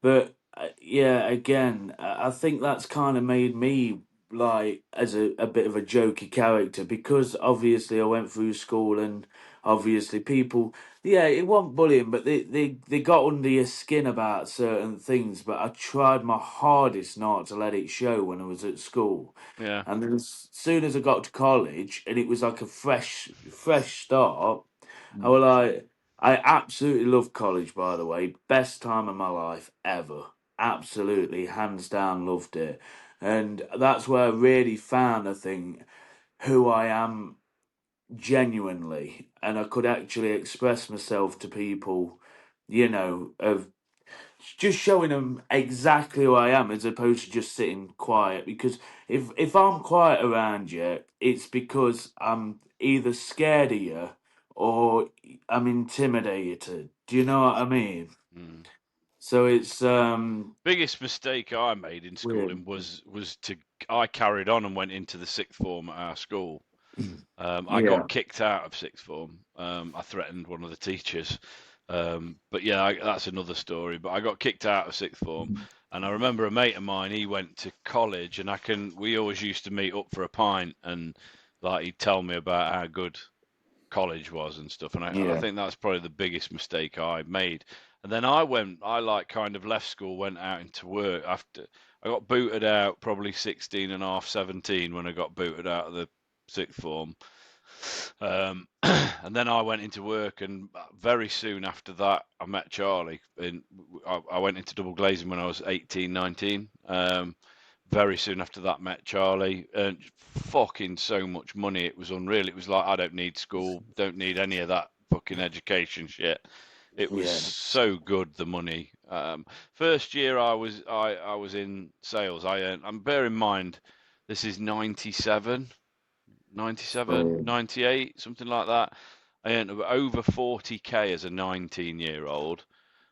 Speaker 3: but yeah, again, I think that's kind of made me like as a bit of a jokey character because obviously I went through school and obviously people, yeah, it wasn't bullying, but they got under your skin about certain things. But I tried my hardest not to let it show when I was at school.
Speaker 2: yeah.
Speaker 3: And then as soon as I got to college and it was like a fresh start, I was like, I absolutely love college, by the way. Best time of my life ever. Absolutely, hands down, loved it. And that's where I really found, I think, who I am genuinely. And I could actually express myself to people, of just showing them exactly who I am as opposed to just sitting quiet. Because if I'm quiet around you, it's because I'm either scared of you or I'm intimidated. Do you know what I mean?
Speaker 2: Mm.
Speaker 3: So it's
Speaker 2: Biggest mistake I made in
Speaker 3: weird.
Speaker 2: schooling was to I carried on and went into the sixth form at our school. I
Speaker 3: Yeah,
Speaker 2: got kicked out of sixth form. I threatened one of the teachers. But yeah, that's another story. But I got kicked out of sixth form, and I remember a mate of mine. He went to college, and we always used to meet up for a pint, and like he'd tell me about how good college was and stuff. And I
Speaker 3: yeah,
Speaker 2: think that's probably the biggest mistake I made. And then I like kind of left school, went out into work after I got booted out, probably 16 and a half, 17 when I got booted out of the sixth form. And then I went into work, and very soon after that, I met Charlie. I went into double glazing when I was 18, 19. Very soon after that, met Charlie. Earned fucking so much money, it was unreal. It was like I don't need school, don't need any of that fucking education shit. It was
Speaker 3: yeah.
Speaker 2: so good, the money. First year I was in sales. I earned. And bear in mind, this is 97. 97,
Speaker 3: So
Speaker 2: 98, something like that. I earned over 40k as a 19-year-old.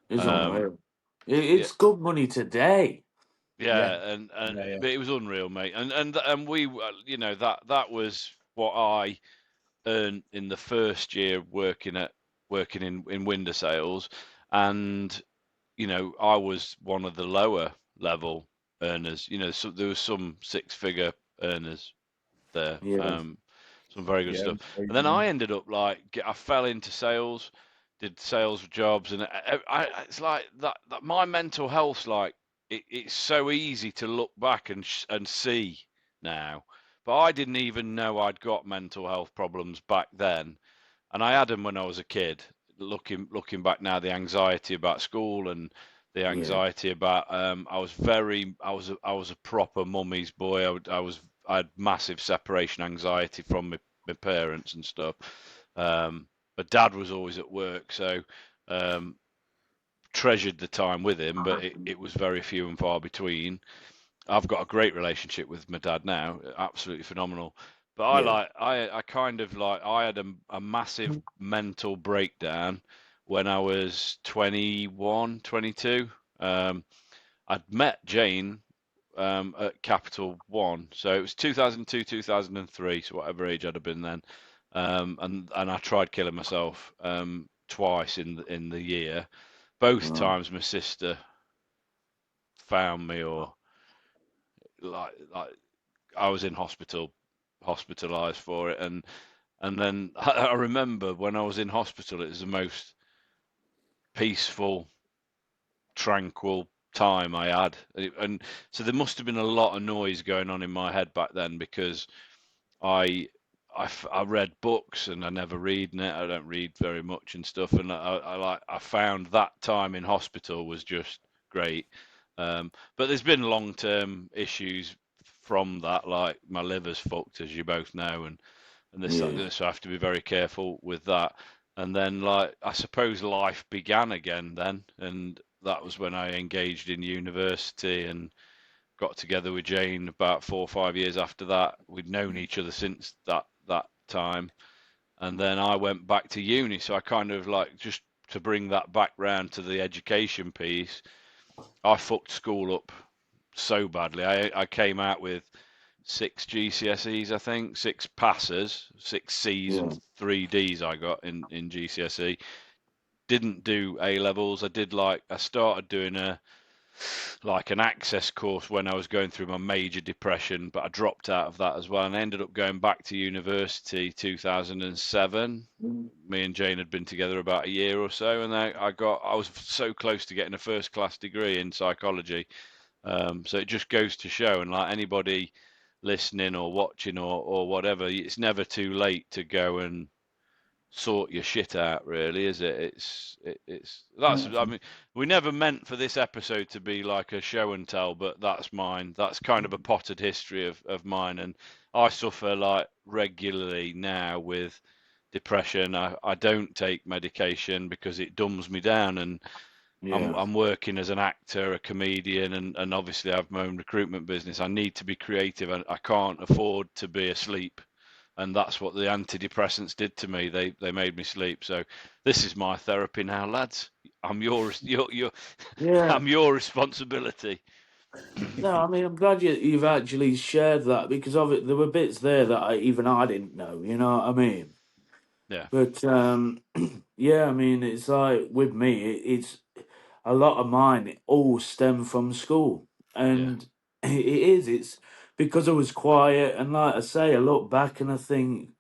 Speaker 3: it's
Speaker 2: Um,
Speaker 3: unreal.
Speaker 2: yeah,
Speaker 3: It's good money today.
Speaker 1: Yeah,
Speaker 2: yeah, and
Speaker 1: yeah, yeah.
Speaker 2: but it was unreal, mate. And we, that was what I earned in the first year working at working in window sales, and I was one of the lower level earners. So there was some six-figure earners there,
Speaker 3: Yeah.
Speaker 2: some very good
Speaker 1: Yeah.
Speaker 2: stuff. And then I ended up I fell into sales, did sales jobs, and it's like that my mental health's like it's so easy to look back and see now, but I didn't even know I'd got mental health problems back then, and I had them when I was a kid. Looking back now, the anxiety about school and the
Speaker 3: Yeah.
Speaker 2: anxiety about I was a proper mummy's boy. I had massive separation anxiety from my parents and stuff. But dad was always at work, so um, treasured the time with him, but it was very few and far between. I've got a great relationship with my dad now, absolutely phenomenal. But
Speaker 3: Yeah.
Speaker 2: I kind of I had a massive mental breakdown when I was 21, 22. I'd met Jane at Capital One, so it was 2002, 2003, so whatever age I'd have been then. And I tried killing myself twice in the year. Both
Speaker 3: Right.
Speaker 2: times my sister found me, or like I was in hospitalized for it, and then I remember when I was in hospital, it was the most peaceful, tranquil time I had, and so there must have been a lot of noise going on in my head back then because I I read books and I never read it. I don't read very much and stuff, and I found that time in hospital was just great. But there's been long-term issues from that, like my liver's fucked, as you both know, and
Speaker 3: Yeah.
Speaker 2: this I have to be very careful with that. And then, I suppose life began again then, and that was when I engaged in university and got together with Jane about 4 or 5 years after that. We'd known each other since that time, and then I went back to uni. So I kind of just to bring that back round to the education piece. I fucked school up so badly. I came out with six GCSEs, I think, six passes, six C's and
Speaker 3: Yeah.
Speaker 2: three D's I got in GCSE. Didn't do A levels. I started doing an access course when I was going through my major depression, but I dropped out of that as well, and I ended up going back to university 2007. Me and Jane had been together about a year or so, and I was so close to getting a first class degree in psychology. So it just goes to show, and like anybody listening or watching or whatever, it's never too late to go and sort your shit out, really, is it? I mean, we never meant for this episode to be like a show and tell, but that's mine. That's kind of a potted history of mine, and I suffer regularly now with depression. I don't take medication because it dumbs me down, and
Speaker 3: Yeah.
Speaker 2: I'm working as an actor, a comedian, and obviously I have my own recruitment business. I need to be creative, and I can't afford to be asleep, and that's what the antidepressants did to me. They made me sleep. So this is my therapy now, lads. I'm your
Speaker 3: Yeah.
Speaker 2: I'm your responsibility.
Speaker 3: No, I mean, I'm glad you've actually shared that because of it. There were bits there that I didn't know. You know what I mean?
Speaker 2: Yeah,
Speaker 3: But yeah, I mean, it's like with me, it's a lot of mine. It all stem from school,
Speaker 2: yeah,
Speaker 3: and it is. It's because I was quiet, and like I say, I look back and I think,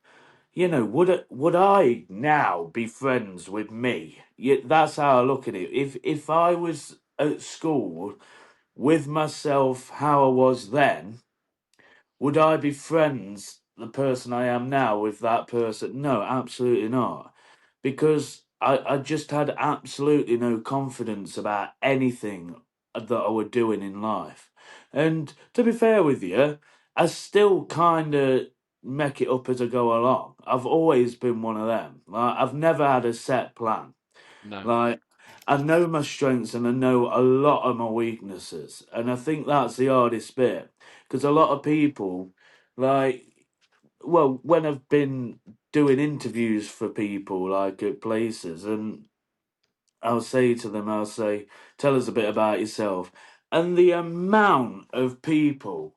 Speaker 3: would I now be friends with me? Yeah, that's how I look at it. If I was at school with myself, how I was then, would I be friends, the person I am now, with that person? No, absolutely not. Because I just had absolutely no confidence about anything that I were doing in life. And to be fair with you, I still kind of make it up as I go along. I've always been one of them. Like, I've never had a set plan.
Speaker 2: no,
Speaker 3: Like, I know my strengths and I know a lot of my weaknesses. And I think that's the hardest bit. Because a lot of people, like, well, when I've been doing interviews for people, like at places, and I'll say to them, tell us a bit about yourself. And the amount of people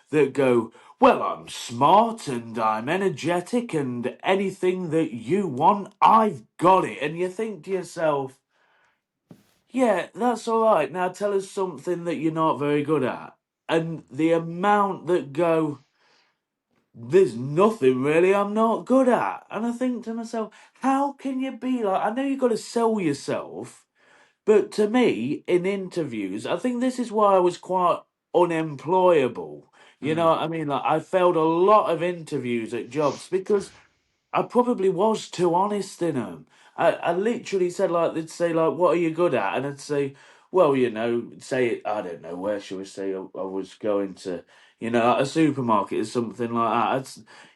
Speaker 3: that go, well, I'm smart and I'm energetic and anything that you want, I've got it. And you think to yourself, yeah, that's all right. Now tell us something that you're not very good at. And the amount that go, there's nothing really I'm not good at. And I think to myself, how can you be like, I know you've got to sell yourself, but to me, in interviews, I think this is why I was quite unemployable. You know
Speaker 1: Mm.
Speaker 3: what I mean? Like, I failed a lot of interviews at jobs because I probably was too honest in them. I literally said, like, they'd say, like, what are you good at? And I'd say, well, say, I don't know, where should we say I was going to, like a supermarket or something like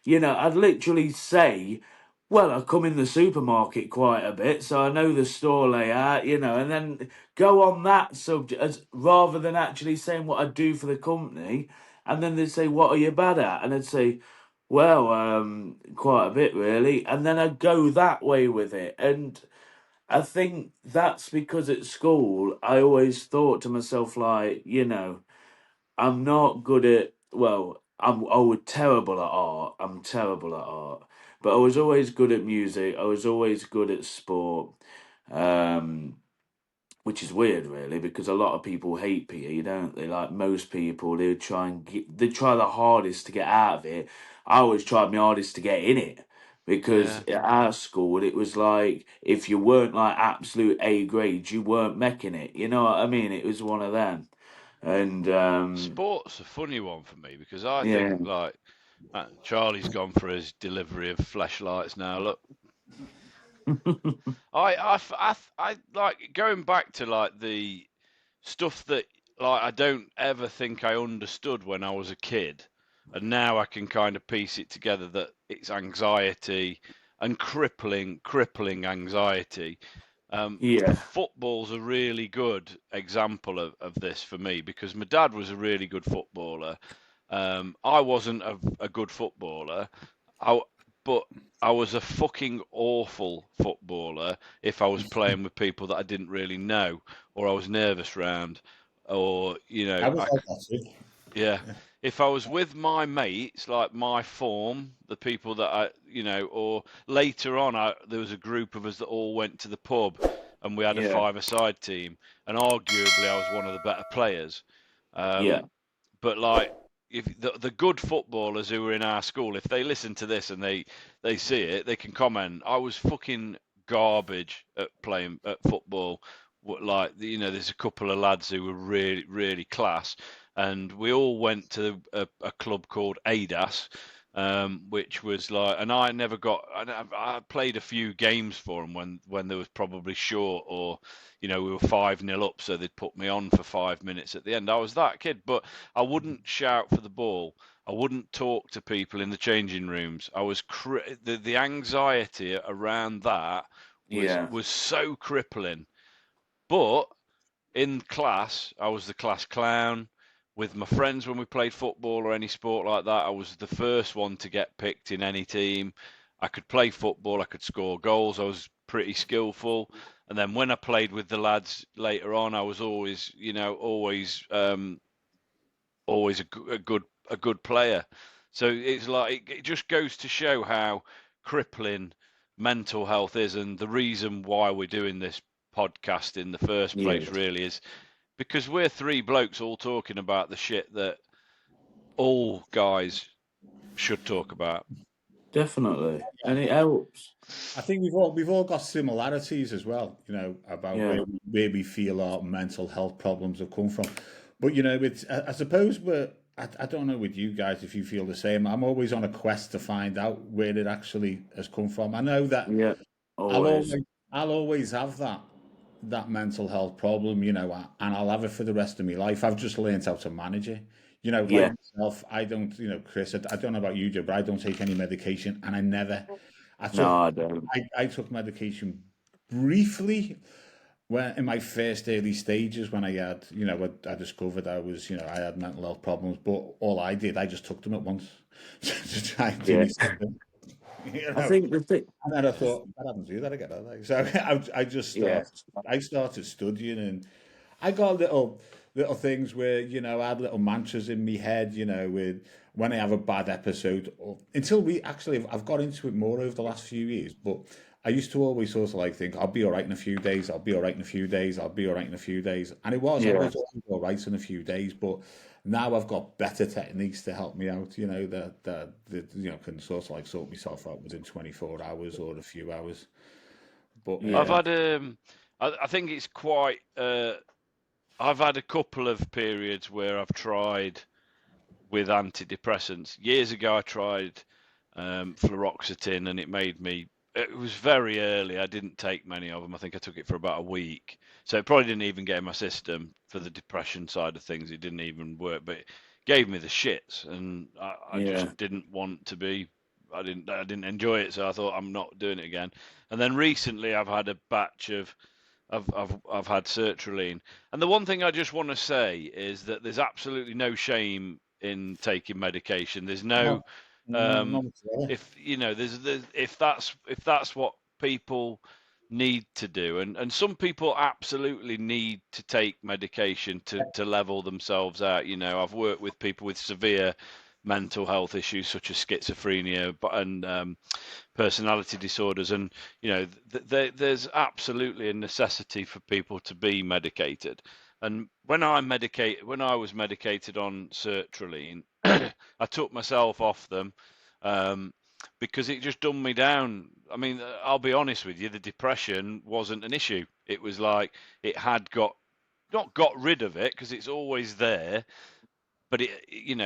Speaker 3: that. I'd literally say, well, I come in the supermarket quite a bit, so I know the store layout, and then go on that subject rather than actually saying what I do for the company. And then they'd say, what are you bad at? And I'd say, well, quite a bit really, and then I go that way with it, and I think that's because at school I always thought to myself like, I'm not good at I was terrible at art. I'm terrible at art, but I was always good at music. I was always good at sport. Um, which is weird, really, because a lot of people hate PE, don't they? Like most people, they try the hardest to get out of it. I always tried my hardest to get in it because
Speaker 2: Yeah.
Speaker 3: at our school, it was like if you weren't like absolute A grades, you weren't making it. You know what I mean? It was one of them, and
Speaker 2: Sport's a funny one for me because I
Speaker 3: yeah,
Speaker 2: think like Charlie's gone for his delivery of flashlights now. Look, I like going back to like the stuff that like I don't ever think I understood when I was a kid, and now I can kind of piece it together that it's anxiety and crippling anxiety.
Speaker 3: yeah,
Speaker 2: Football's a really good example of this for me because my dad was a really good footballer. I wasn't a good footballer, I, but I was a fucking awful footballer if I was playing with people that I didn't really know or I was nervous round, or
Speaker 1: I was like that too.
Speaker 2: yeah, if I was with my mates, like my form, the people that or later on, there was a group of us that all went to the pub, and we had a
Speaker 3: yeah,
Speaker 2: five-a-side team, and arguably I was one of the better players.
Speaker 3: yeah,
Speaker 2: But like, if the good footballers who were in our school, if they listen to this and they see it, they can comment. I was fucking garbage at playing at football. Like, there's a couple of lads who were really really class, and we all went to a club called ADAS, which was like, and I never got. I played a few games for them when they was probably short, or we were 5-0 up, so they'd put me on for 5 minutes at the end. I was that kid, but I wouldn't shout for the ball. I wouldn't talk to people in the changing rooms. I was the anxiety around that was
Speaker 3: yeah,
Speaker 2: was so crippling. But in class, I was the class clown. With my friends, when we played football or any sport like that, I was the first one to get picked in any team. I could play football, I could score goals, I was pretty skillful. And then when I played with the lads later on, I was always, always a good player. So it's like it just goes to show how crippling mental health is, and the reason why we're doing this podcast in the first
Speaker 3: yeah,
Speaker 2: place really is because we're three blokes all talking about the shit that all guys should talk about.
Speaker 3: definitely, and it helps.
Speaker 1: I think we've all got similarities as well, about
Speaker 3: Yeah,
Speaker 1: where we feel our mental health problems have come from. But it's I suppose I don't know with you guys if you feel the same. I'm always on a quest to find out where it actually has come from. I know that
Speaker 3: yeah,
Speaker 1: I'll
Speaker 3: always.
Speaker 1: always I'll always have that mental health problem, and I'll have it for the rest of my life. I've just learned how to manage it. Like
Speaker 3: Yeah,
Speaker 1: myself, I don't, Chris, I don't know about you, Joe, but I don't take any medication, and I took,
Speaker 3: no, I don't.
Speaker 1: I took medication briefly when in my first early stages when I had, I discovered I was, I had mental health problems, but all I just took them at once to try and do
Speaker 3: Yeah,
Speaker 1: me something, you
Speaker 3: I
Speaker 1: know.
Speaker 3: think the thing.
Speaker 1: And then I thought, I haven't do that again, have I? So I just
Speaker 3: Yeah,
Speaker 1: started, I started studying, and I got a little. little things where, you know, I had little mantras in my head, you know, with when I have a bad episode, or until we actually, I've got into it more over the last few years, but I used to always sort of like think, I'll be all right in a few days, I'll be all right in a few days, I'll be all right in a few days. And I
Speaker 3: Yeah,
Speaker 1: was all right in a few days, but now I've got better techniques to help me out, you know, that you know, can sort of like sort myself out within 24 hours or a few hours. But
Speaker 2: I've
Speaker 3: yeah,
Speaker 2: had I think it's quite I've had a couple of periods where I've tried with antidepressants. Years ago, I tried fluoxetine, and it made me. It was very early. I didn't take many of them. I think I took it for about a week, so it probably didn't even get in my system for the depression side of things. It didn't even work, but it gave me the shits, and I
Speaker 3: yeah,
Speaker 2: just didn't want to be. I didn't enjoy it, so I thought I'm not doing it again. And then recently, I've had a batch of I've had sertraline. And the one thing I just want to say is that there's absolutely no shame in taking medication. There's no
Speaker 1: no, no,
Speaker 2: um,
Speaker 1: not at
Speaker 2: if you know there's if that's what people need to do, and some people absolutely need to take medication to level themselves out. You know, I've worked with people with severe mental health issues such as schizophrenia and personality disorders, and you know there's absolutely a necessity for people to be medicated. And when I was medicated on sertraline, I took myself off them um, because it just dumbed me down. I mean, I'll be honest with you, the depression wasn't an issue. It was like it had got not got rid of it because it's always there, but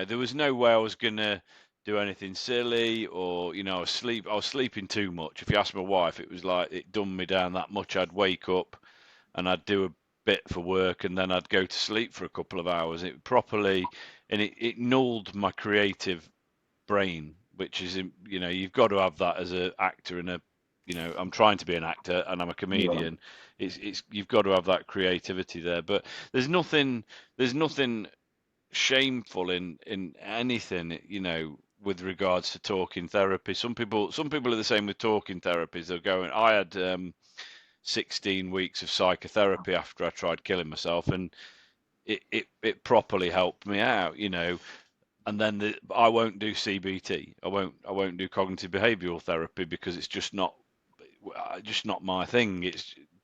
Speaker 2: there was no way I was gonna do anything silly, or I was sleeping too much. If you ask my wife, it was like it dumbed me down that much. I'd wake up and I'd do a bit for work, and then I'd go to sleep for a couple of hours. It nulled my creative brain, which is, you've got to have that as an actor and I'm trying to be an actor and I'm a
Speaker 3: yeah,
Speaker 2: comedian. It's you've got to have that creativity there, but there's nothing shameful in anything, with regards to talking therapy. Some people are the same with talking therapies. They're going. I had 16 weeks of psychotherapy after I tried killing myself, and it properly helped me out. And then I won't do CBT. I won't do cognitive behavioral therapy because it's just not my thing.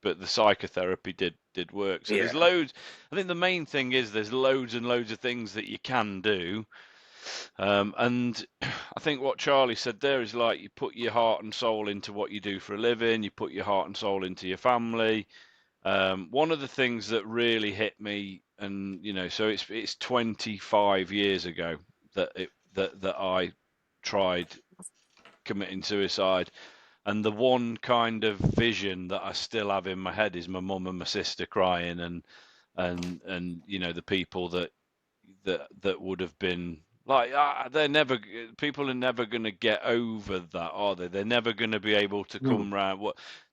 Speaker 2: But the psychotherapy did work. So there's
Speaker 3: yeah,
Speaker 2: loads. I think the main thing is there's loads and loads of things that you can do. And I think what Charlie said there is like you put your heart and soul into what you do for a living. You put your heart and soul into your family. One of the things that really hit me, and so it's 25 years ago that I tried committing suicide. And the one kind of vision that I still have in my head is my mum and my sister crying, and the people that would have been like, they're never people are never going to get over that, are they? They're never going to be able to
Speaker 3: mm,
Speaker 2: come round.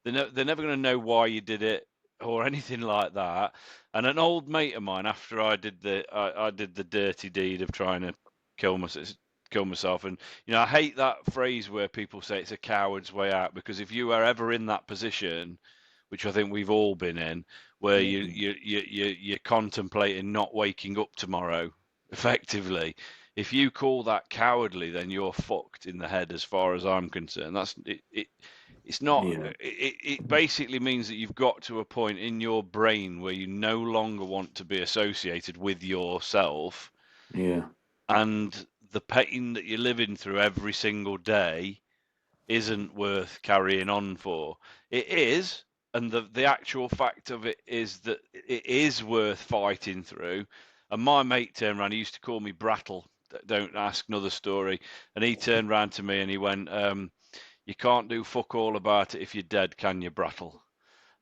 Speaker 2: They're never going to know why you did it or anything like that. And an old mate of mine, after I did the dirty deed of trying to kill myself, and I hate that phrase where people say it's a coward's way out, because if you are ever in that position, which I think we've all been in, where you're contemplating not waking up tomorrow, effectively, if you call that cowardly, then you're fucked in the head, as far as I'm concerned. That's it. It's not.
Speaker 3: yeah,
Speaker 2: It basically means that you've got to a point in your brain where you no longer want to be associated with yourself,
Speaker 3: yeah,
Speaker 2: and the pain that you're living through every single day isn't worth carrying on for. It is, and the actual fact of it is that it is worth fighting through. And my mate turned around. He used to call me Brattle. Don't ask another story. And he turned round to me and he went, "You can't do fuck all about it if you're dead, can you, Brattle?"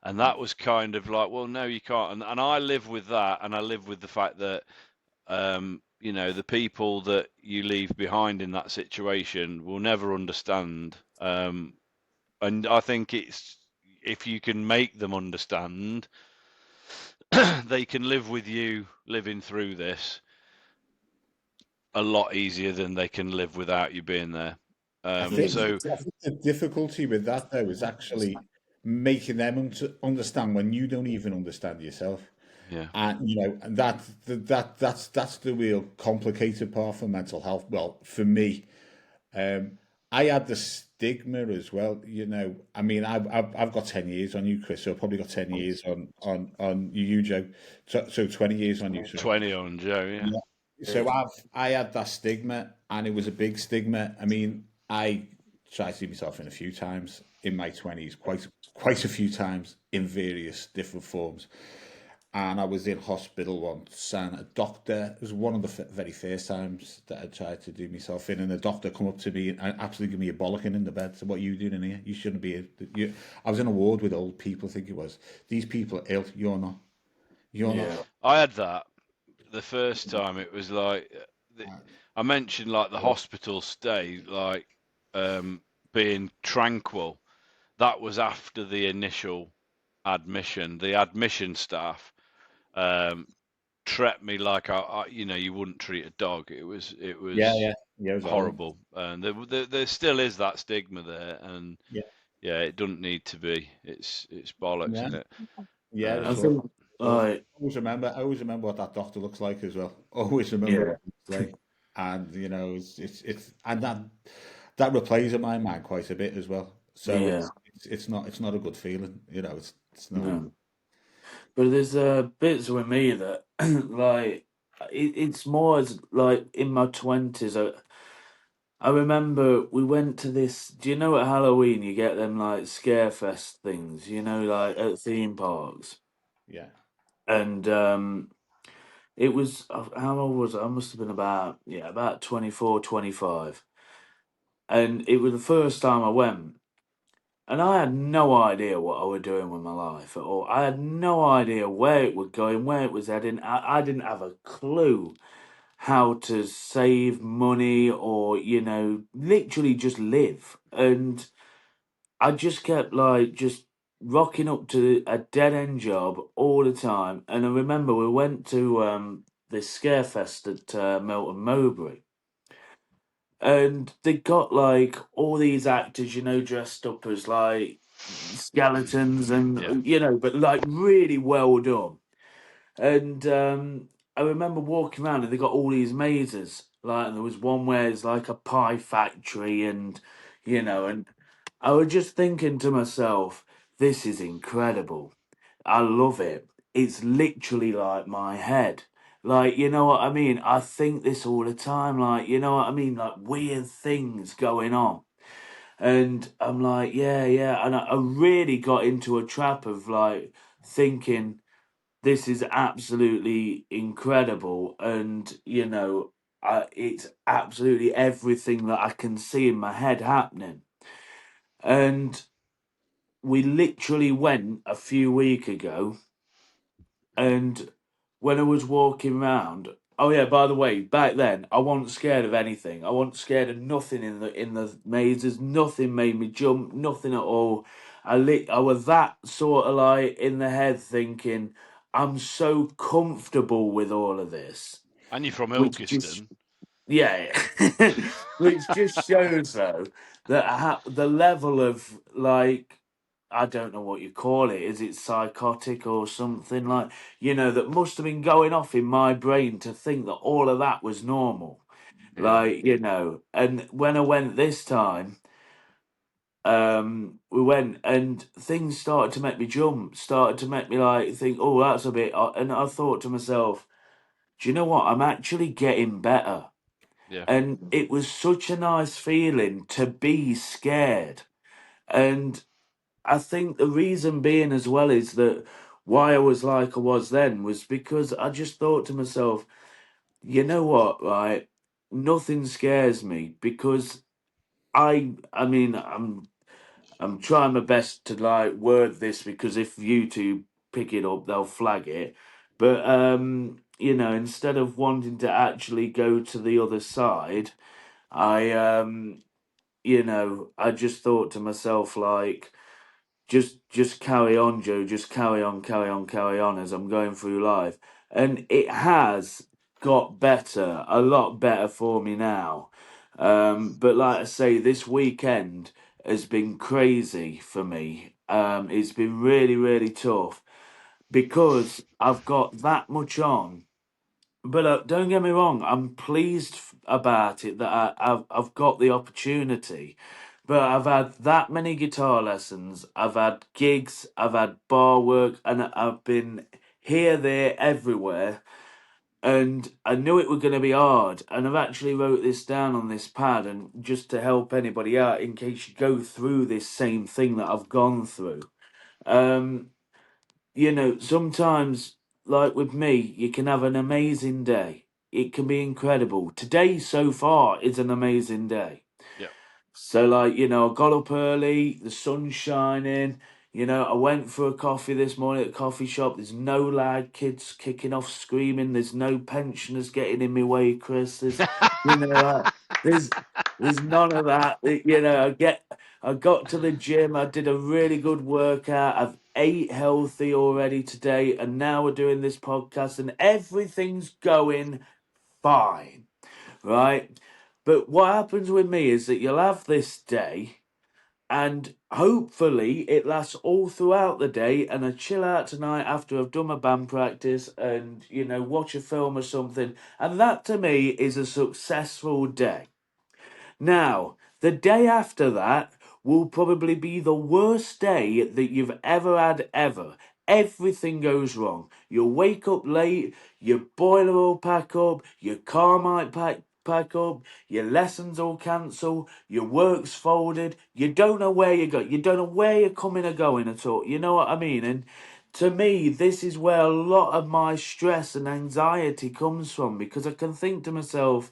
Speaker 2: And that was kind of like, well, no, you can't. And I live with that, and I live with the fact that the people that you leave behind in that situation will never understand. And I think it's if you can make them understand, they can live with you living through this a lot easier than they can live without you being there.
Speaker 3: yeah,
Speaker 2: So
Speaker 1: I think the difficulty with that though is actually making them understand when you don't even understand yourself.
Speaker 2: Yeah.
Speaker 1: And and that's the real complicated part for mental health. Well, for me, I had the stigma as well. I mean, I've got 10 years on you, Chris. So I've probably got 10 years on you, Joe. So 20 years on you, sorry.
Speaker 2: 20 on Joe, yeah.
Speaker 1: Yeah. So I had that stigma, and it was a big stigma. I mean, I tried to see myself in a few times in my 20s, quite a few times in various different forms. And I was in hospital once, and a doctor, it was one of the very first times that I tried to do myself in, and a doctor come up to me and absolutely give me a bollocking in the bed. So, what are you doing in here? You shouldn't be here. I was in a ward with old people, I think it was. These people are ill. You're not. You're not.
Speaker 3: Yeah.
Speaker 2: I had that the first time. It was like I mentioned, like the hospital stay, like being tranquil. That was after the initial admission. The admission staff treated me like you wouldn't treat a dog. It was
Speaker 1: Yeah, yeah. Yeah, it was horrible.
Speaker 2: horrible, and there still is that stigma there, and
Speaker 1: Yeah.
Speaker 2: yeah, it doesn't need to be. It's bollocks,
Speaker 1: Yeah.
Speaker 2: isn't it?
Speaker 1: Yeah,
Speaker 3: I
Speaker 1: it's
Speaker 2: Um,
Speaker 3: think
Speaker 1: awful. It's awful.
Speaker 3: like
Speaker 1: I always remember what that doctor looks like as well. Always remember
Speaker 3: yeah,
Speaker 1: what he looks like. And it's and that replays in my mind quite a bit as well. So
Speaker 3: yeah,
Speaker 1: it's not a good feeling. It's not.
Speaker 3: no. But there's bits with me that like it's more as like in my twenties. I remember we went to this. Do you know at Halloween you get them like Scarefest things? Like at theme parks,
Speaker 1: Yeah.
Speaker 3: and it was how old was I? I must have been about 24, 25, and it was the first time I went. And I had no idea what I was doing with my life at all. I had no idea where it was going, where it was heading. I didn't have a clue how to save money or, literally just live. And I just kept like just rocking up to a dead end job all the time. And I remember we went to this Scarefest at Melton Mowbray, and they got like all these actors, dressed up as like skeletons,
Speaker 2: yeah,
Speaker 3: and but like really well done. And I remember walking around, and they got all these mazes, like, and there was one where it's like a pie factory, and I was just thinking to myself, this is incredible. I love it. It's literally like my head. Like, you know what I mean? I think this all the time. Like, you know what I mean? Like weird things going on. And I'm like, yeah, yeah. And I really got into a trap of like thinking this is absolutely incredible. And, it's absolutely everything that I can see in my head happening. And we literally went a few weeks ago, and when I was walking around, oh yeah, by the way, back then I wasn't scared of anything. I wasn't scared of nothing in the mazes. Nothing made me jump. Nothing at all. I was that sort of like in the head thinking I'm so comfortable with all of this,
Speaker 2: and you're from
Speaker 3: which just
Speaker 2: Ilkeston.
Speaker 3: yeah, which just shows though that the level of like, I don't know what you call it. Is it psychotic or something like, that must have been going off in my brain to think that all of that was normal.
Speaker 2: Yeah,
Speaker 3: Like, and when I went this time, we went and things started to make me jump, started to make me like think, oh, that's a bit odd. And I thought to myself, do you know what? I'm actually getting better.
Speaker 2: yeah,
Speaker 3: And it was such a nice feeling to be scared. And I think the reason being as well is that why I was like I was then was because I just thought to myself, you know what, right? Nothing scares me because I mean, I'm trying my best to like word this because if YouTube pick it up, they'll flag it. But instead of wanting to actually go to the other side, I I just thought to myself like, just carry on, Joe. Just carry on, carry on, carry on as I'm going through life, and it has got better, a lot better for me now. But like I say, this weekend has been crazy for me. It's been really, really tough. because I've got that much on. But don't get me wrong, I'm pleased about it that I've got the opportunity. But I've had that many guitar lessons, I've had gigs, I've had bar work, and I've been here, there, everywhere. And I knew it was going to be hard. And I've actually wrote this down on this pad, and just to help anybody out in case you go through this same thing that I've gone through. Um, sometimes, like with me, you can have an amazing day. It can be incredible. Today, so far, is an amazing day.
Speaker 2: Yeah.
Speaker 3: So, like, I got up early, the sun's shining. I went for a coffee this morning at a coffee shop. There's no loud kids kicking off screaming. There's no pensioners getting in my way, Chris. Like, there's none of that. I got to the gym. I did a really good workout. I've ate healthy already today, and now we're doing this podcast, and everything's going fine, right? But what happens with me is that you'll have this day, and hopefully it lasts all throughout the day, and I chill out tonight after I've done my band practice and, watch a film or something. And that to me is a successful day. Now, the day after that will probably be the worst day that you've ever had ever. Everything goes wrong. You'll wake up late, your boiler will pack up, your car might pack up, your lessons all cancel, your work's folded, you don't know where you go, you don't know where you're coming or going at all. You know what I mean? And to me, this is where a lot of my stress and anxiety comes from, because I can think to myself,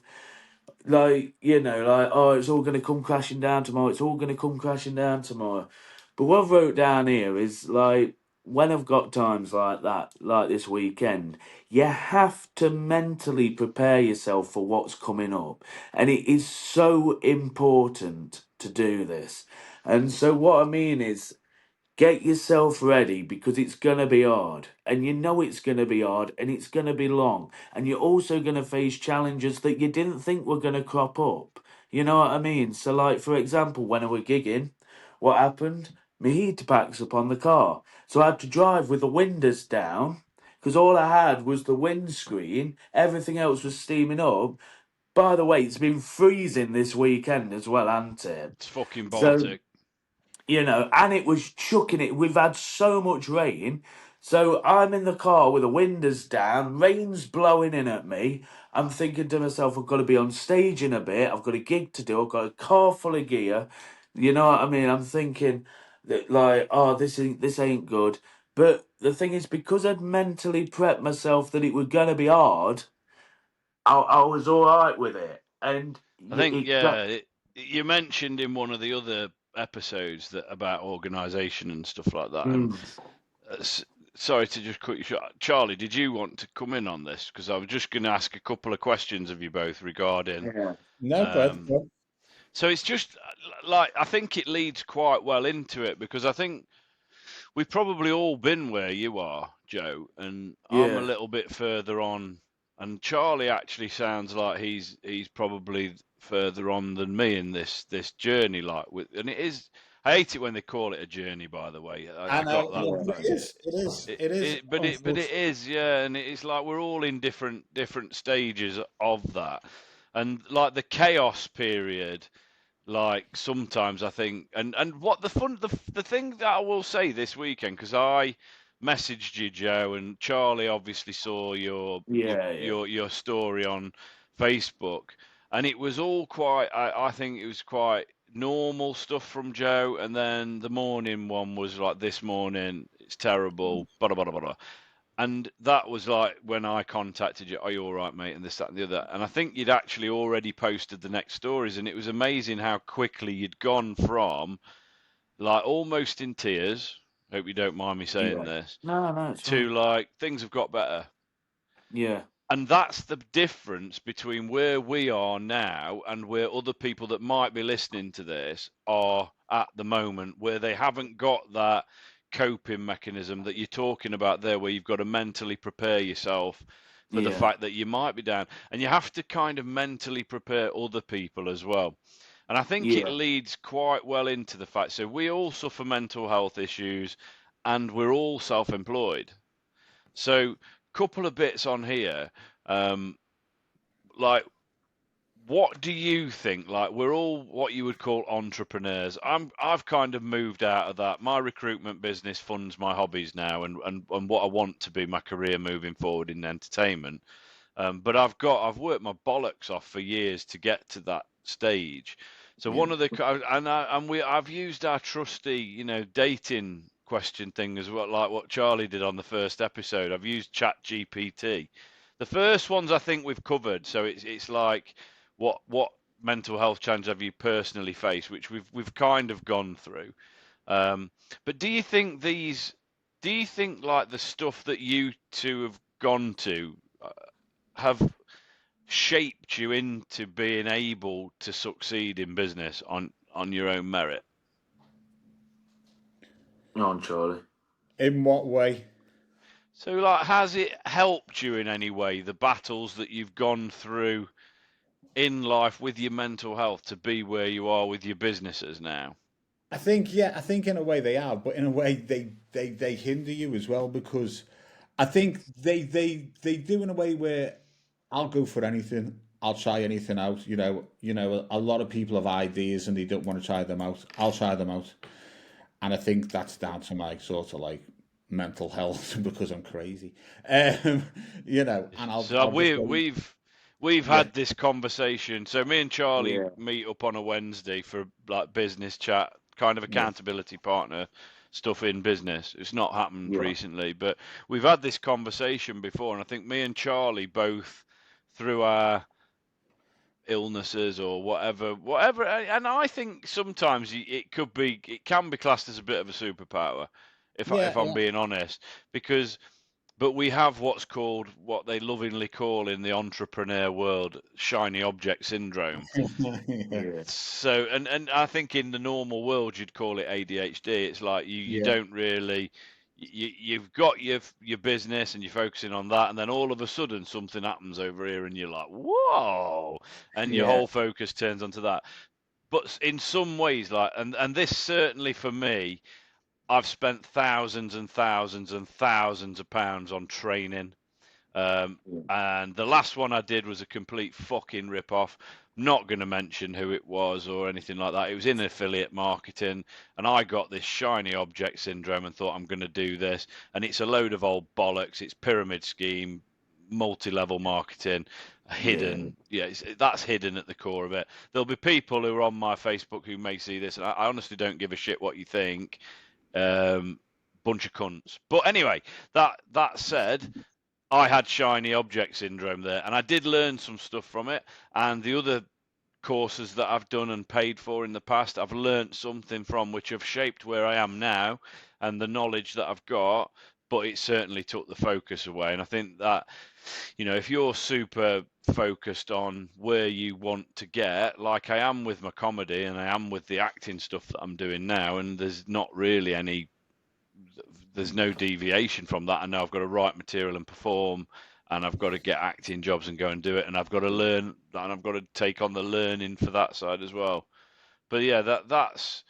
Speaker 3: oh, it's all going to come crashing down tomorrow. It's all going to come crashing down tomorrow. But what I've wrote down here is like, when I've got times like that, like this weekend, you have to mentally prepare yourself for what's coming up. And it is so important to do this. And so, what I mean is, get yourself ready, because it's going to be hard. And you know it's going to be hard, and it's going to be long. And you're also going to face challenges that you didn't think were going to crop up. You know what I mean? So, like, for example, when I was gigging, what happened? My heater packs up on the car. So I had to drive with the windows down, because all I had was the windscreen. Everything else was steaming up. By the way, it's been freezing this weekend as well, hasn't it?
Speaker 2: It's fucking
Speaker 3: So,
Speaker 2: Baltic.
Speaker 3: and it was chucking it. We've had so much rain. So I'm in the car with the windows down, rain's blowing in at me. I'm thinking to myself, I've got to be on stage in a bit. I've got a gig to do. I've got a car full of gear. You know what I mean? I'm thinking that, like, oh, this ain't good. But the thing is, because I'd mentally prepped myself that it was gonna be hard, I was all right with it. And
Speaker 2: I think,
Speaker 3: it got,
Speaker 2: you mentioned in one of the other episodes that about organisation and stuff like that. And
Speaker 3: mm,
Speaker 2: sorry to just cut you short, Charlie. Did you want to come in on this? Because I was just going to ask a couple of questions of you both regarding.
Speaker 3: yeah,
Speaker 1: No, but
Speaker 2: Um, so it's just like, I think it leads quite well into it, because I think we've probably all been where you are, Joe, and I'm a
Speaker 3: yeah,
Speaker 2: little bit further on, and Charlie actually sounds like he's probably further on than me in this journey. Like, and it is. I hate it when they call it a journey. By the way,
Speaker 1: I
Speaker 2: I got
Speaker 1: know
Speaker 2: that.
Speaker 3: yeah,
Speaker 1: it is. It is. It is.
Speaker 2: But it is, yeah, and it's like we're all in different stages of that, and like the chaos period, like sometimes I think, and what the thing that I will say this weekend, because I messaged you, Joe, and Charlie obviously saw
Speaker 3: yeah.
Speaker 2: your story on Facebook, and it was all quite, I think it was quite normal stuff from Joe, and then the morning one was like, this morning it's terrible, blah blah blah blah. And that was like when I contacted you, are you all right, mate? And this, that, and the other. And I think you'd actually already posted the next stories. And it was amazing how quickly you'd gone from like almost in tears, hope you don't mind me saying
Speaker 3: Yeah.
Speaker 2: this,
Speaker 3: No, no, it's
Speaker 2: to
Speaker 3: fine.
Speaker 2: like things have got better.
Speaker 3: Yeah,
Speaker 2: And that's the difference between where we are now and where other people that might be listening to this are at the moment, where they haven't got that coping mechanism that you're talking about there, where you've got to mentally prepare yourself for the
Speaker 3: yeah,
Speaker 2: fact that you might be down. And you have to kind of mentally prepare other people as well. And I think it
Speaker 3: yeah,
Speaker 2: leads quite well into the fact, so we all suffer mental health issues and we're all self employed. So, couple of bits on here. Like, what do you think? Like, we're all what you would call entrepreneurs. I've kind of moved out of that. My recruitment business funds my hobbies now, and what I want to be my career moving forward in entertainment. But I've worked my bollocks off for years to get to that stage. So
Speaker 3: Yeah.
Speaker 2: one of the I've used our trusty, dating question thing as well, like what Charlie did on the first episode. I've used Chat GPT. The first ones I think we've covered. So it's like what mental health challenge have you personally faced, which we've kind of gone through. But do you think like the stuff that you two have gone to have shaped you into being able to succeed in business on your own merit?
Speaker 3: On Charlie.
Speaker 1: In what way?
Speaker 2: So, like, has it helped you in any way, the battles that you've gone through in life with your mental health to be where you are with your businesses now?
Speaker 1: I think, yeah, I think in a way they are, but in a way they hinder you as well, because I think they do in a way where I'll go for anything, I'll try anything out. A lot of people have ideas and they don't want to try them out. I'll try them out, and I think that's down to my sort of like mental health because I'm crazy. Um, and
Speaker 2: So
Speaker 1: I'll just
Speaker 2: we
Speaker 1: go,
Speaker 2: we've
Speaker 1: yeah,
Speaker 2: had this conversation. So me and Charlie
Speaker 3: Yeah.
Speaker 2: meet up on a Wednesday for like business chat, kind of
Speaker 1: yeah,
Speaker 2: accountability partner stuff in business. It's not happened
Speaker 3: Yeah.
Speaker 2: recently, but we've had this conversation before, and I think me and Charlie both, through our illnesses or whatever, and I think sometimes it can be classed as a bit of a superpower, if
Speaker 1: yeah,
Speaker 2: I'm being honest, because but we have what they lovingly call in the entrepreneur world shiny object syndrome.
Speaker 1: yeah,
Speaker 3: Yeah.
Speaker 2: So, and I think in the normal world you'd call it ADHD. It's like you
Speaker 1: yeah,
Speaker 2: don't really you've got your business and you're focusing on that, and then all of a sudden something happens over here, and you're like, whoa, and your
Speaker 3: Yeah.
Speaker 2: whole focus turns onto that. But in some ways, like, and this certainly for me, I've spent thousands and thousands and thousands of pounds on training.
Speaker 3: Yeah.
Speaker 2: And the last one I did was a complete fucking rip-off. Not going to mention who it was or anything like that. It was in affiliate marketing, and I got this shiny object syndrome and thought I'm going to do this. And it's a load of old bollocks. It's pyramid scheme, multi-level marketing,
Speaker 3: Yeah.
Speaker 2: hidden. Yeah, that's hidden at the core of it. There'll be people who are on my Facebook who may see this, and I honestly don't give a shit what you think. Bunch of cunts. But anyway, that said, I had shiny object syndrome there, and I did learn some stuff from it. And the other courses that I've done and paid for in the past, I've learned something from, which have shaped where I am now and the knowledge that I've got. But it certainly took the focus away. And I think that, if you're super focused on where you want to get, like I am with my comedy and I am with the acting stuff that I'm doing now, and there's no deviation from that. I know I've got to write material and perform, and I've got to get acting jobs and go and do it, and I've got to learn, and I've got to take on the learning for that side as well. But yeah, that's.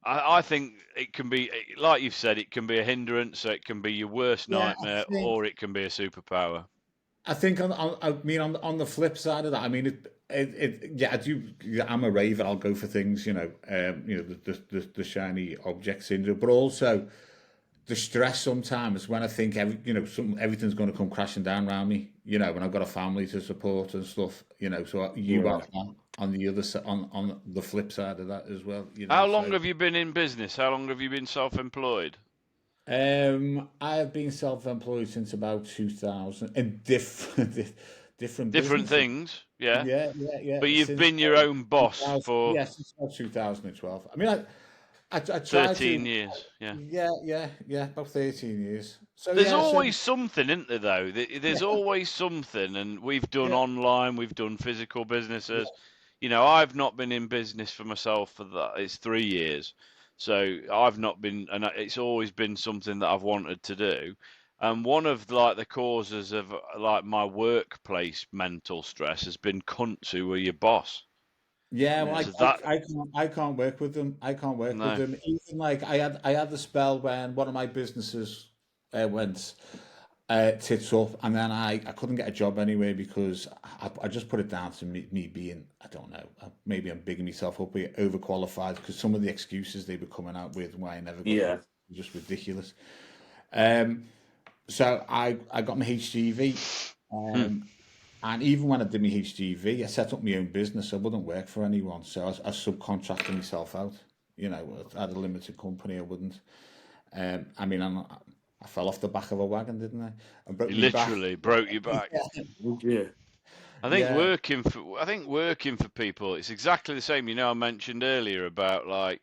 Speaker 2: I think it can be, like you've said, it can be a hindrance, so it can be your worst
Speaker 1: yeah.
Speaker 2: nightmare, or it can be a superpower.
Speaker 1: I think on the flip side of that, I mean yeah, I do. Yeah, I'm a raver. I'll go for things, the shiny object syndrome, but also the stress sometimes when I think everything's going to come crashing down around me, when I've got a family to support and stuff, so you
Speaker 3: Yeah.
Speaker 1: have that on the other side, on the flip side of that as well,
Speaker 2: How long
Speaker 1: so.
Speaker 2: have you been in business? How long have you been self-employed?
Speaker 1: I have been self-employed since about 2000 in different
Speaker 2: Different
Speaker 1: businesses.
Speaker 2: things, yeah.
Speaker 1: Yeah.
Speaker 2: But you've
Speaker 1: Since
Speaker 2: been your own boss
Speaker 1: 2000,
Speaker 2: for
Speaker 1: yeah, since about 2012. I mean, I tried
Speaker 2: 13
Speaker 1: to,
Speaker 2: years, yeah.
Speaker 1: yeah, about 13 years. So
Speaker 2: There's
Speaker 1: yeah, so
Speaker 2: always something, isn't there, though?
Speaker 1: yeah,
Speaker 2: There's always something, and we've done
Speaker 1: yeah,
Speaker 2: online, we've done physical
Speaker 1: yeah,
Speaker 2: businesses. I've not been in business for myself for that. It's 3 years, so I've not been, and it's always been something that I've wanted to do. And one of like the causes of like my workplace mental stress has been cunts who were your boss.
Speaker 1: yeah. Well,
Speaker 3: Yeah.
Speaker 2: So that
Speaker 1: I can't work with them. I can't work with
Speaker 2: no,
Speaker 1: them. Even like I had the spell when one of my businesses went. tits up, and then I couldn't get a job anyway because I just put it down to me being, I don't know, maybe I'm bigging myself up, being overqualified, because some of the excuses they were coming out with why I never got
Speaker 3: Yeah.
Speaker 1: it were just ridiculous. So I got my HGV, and even when I did my HGV, I set up my own business. So I wouldn't work for anyone, so I subcontracted myself out. You know, at a limited company, I wouldn't. I mean, I fell off the back of a wagon, didn't I? I broke
Speaker 2: You
Speaker 1: my back.
Speaker 2: literally broke your back.
Speaker 3: Yeah.
Speaker 2: I think working for people, it's exactly the same. You know, I mentioned earlier about like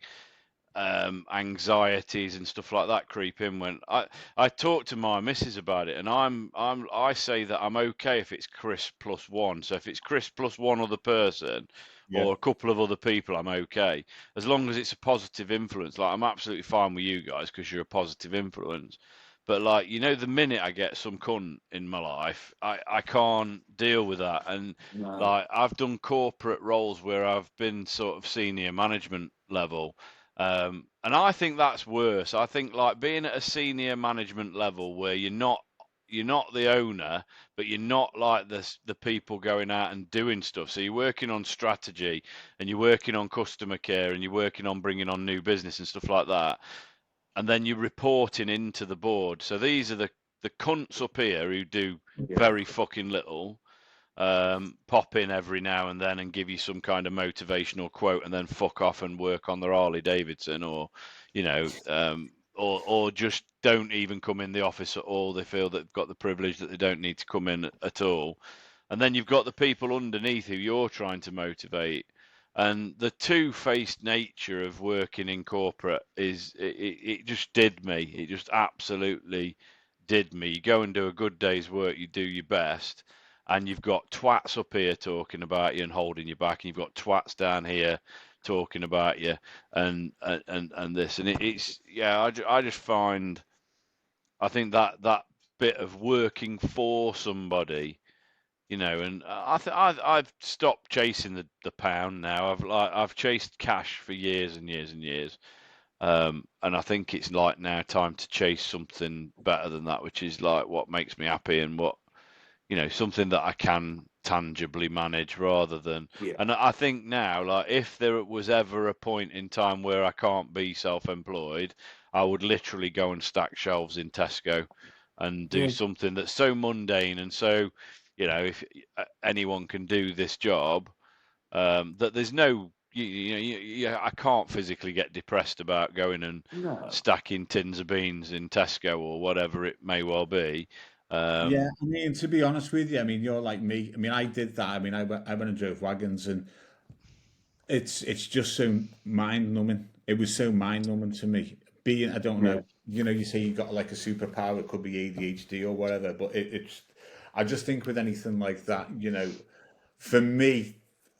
Speaker 2: anxieties and stuff like that creep in when I talk to my missus about it, and I say that I'm okay if it's Chris plus one. So if it's Chris plus one other person
Speaker 1: Yeah,
Speaker 2: or a couple of other people, I'm okay as long as it's a positive influence. Like I'm absolutely fine with you guys because you're a positive influence. But like you know, the minute I get some cunt in my life, I can't deal with that. And
Speaker 3: No.
Speaker 2: like I've done corporate roles where I've been sort of senior management level. And I think that's worse. I think like being at a senior management level where you're not the owner, but you're not like the people going out and doing stuff. So you're working on strategy and you're working on customer care and you're working on bringing on new business and stuff like that. And then you're reporting into the board. So these are the cunts up here who do
Speaker 3: Yeah.
Speaker 2: very fucking little, pop in every now and then and give you some kind of motivational quote and then fuck off and work on their Harley Davidson, or you know, or just don't even come in the office at all. They feel that they've got the privilege that they don't need to come in at all. And then you've got the people underneath who you're trying to motivate. And the two-faced nature of working in corporate it just did me. It just absolutely did me. You go and do a good day's work, you do your best, and you've got twats up here talking about you and holding you back, and you've got twats down here talking about you, and this, and it's yeah. I just find I think that bit of working for somebody, you know, and I've stopped chasing the pound now. I've chased cash for years and years and years. And I think it's like now time to chase something better than that, which is like what makes me happy and what, you know, something that I can tangibly manage rather than.
Speaker 3: Yeah.
Speaker 2: And I think now, like, if there was ever a point in time where I can't be self-employed, I would literally go and stack shelves in Tesco and do
Speaker 3: Yeah.
Speaker 2: something that's so mundane and so, you know, if anyone can do this job, that there's no, I can't physically get depressed about going and
Speaker 3: No.
Speaker 2: stacking tins of beans in Tesco or whatever it may well be.
Speaker 1: yeah.
Speaker 2: Um,
Speaker 1: I mean, to be honest with you, I mean, you're like me. I mean, I did that. I mean, I went and drove wagons, and it's just so mind numbing. It was so mind numbing to me. Being, I don't
Speaker 3: Yeah.
Speaker 1: know, you know, you say you got like a superpower. It could be ADHD or whatever, but it's. I just think with anything like that, you know, for me,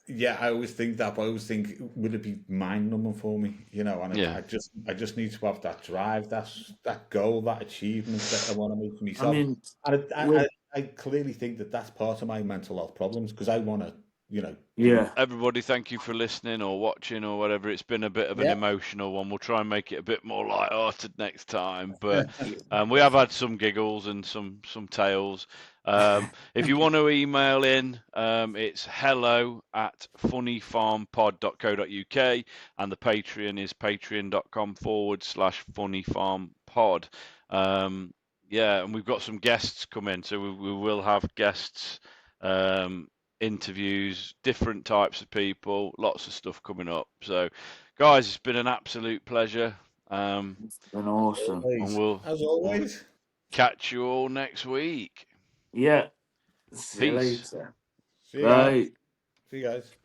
Speaker 1: yeah, I always think that, but I always think, would it be mind numbing for me? You know, and
Speaker 2: yeah.
Speaker 1: I just need to have that drive, that goal, that achievement that I want to make for
Speaker 3: I
Speaker 1: myself.
Speaker 3: mean,
Speaker 1: And
Speaker 3: with
Speaker 1: I clearly think that that's part of my mental health problems because I want to, you know, do.
Speaker 3: yeah.
Speaker 2: Everybody, thank you for listening or watching or whatever. It's been a bit of an
Speaker 1: Yeah,
Speaker 2: emotional one. We'll try and make it a bit more light-hearted next time. But
Speaker 3: Yeah.
Speaker 2: we have had some giggles and some tales. If you want to email in, it's hello@funnyfarmpod.co.uk, and the Patreon is patreon.com/funnyfarmpod. Yeah, and we've got some guests coming, so we will have guests. Interviews, different types of people, lots of stuff coming up. So, guys, it's been an absolute pleasure.
Speaker 3: It's been awesome.
Speaker 2: And
Speaker 1: as
Speaker 2: we'll
Speaker 1: always.
Speaker 2: catch you all next week.
Speaker 3: Yeah. See you
Speaker 2: Peace.
Speaker 3: later.
Speaker 1: See you guys.
Speaker 3: Bye.
Speaker 1: See you guys.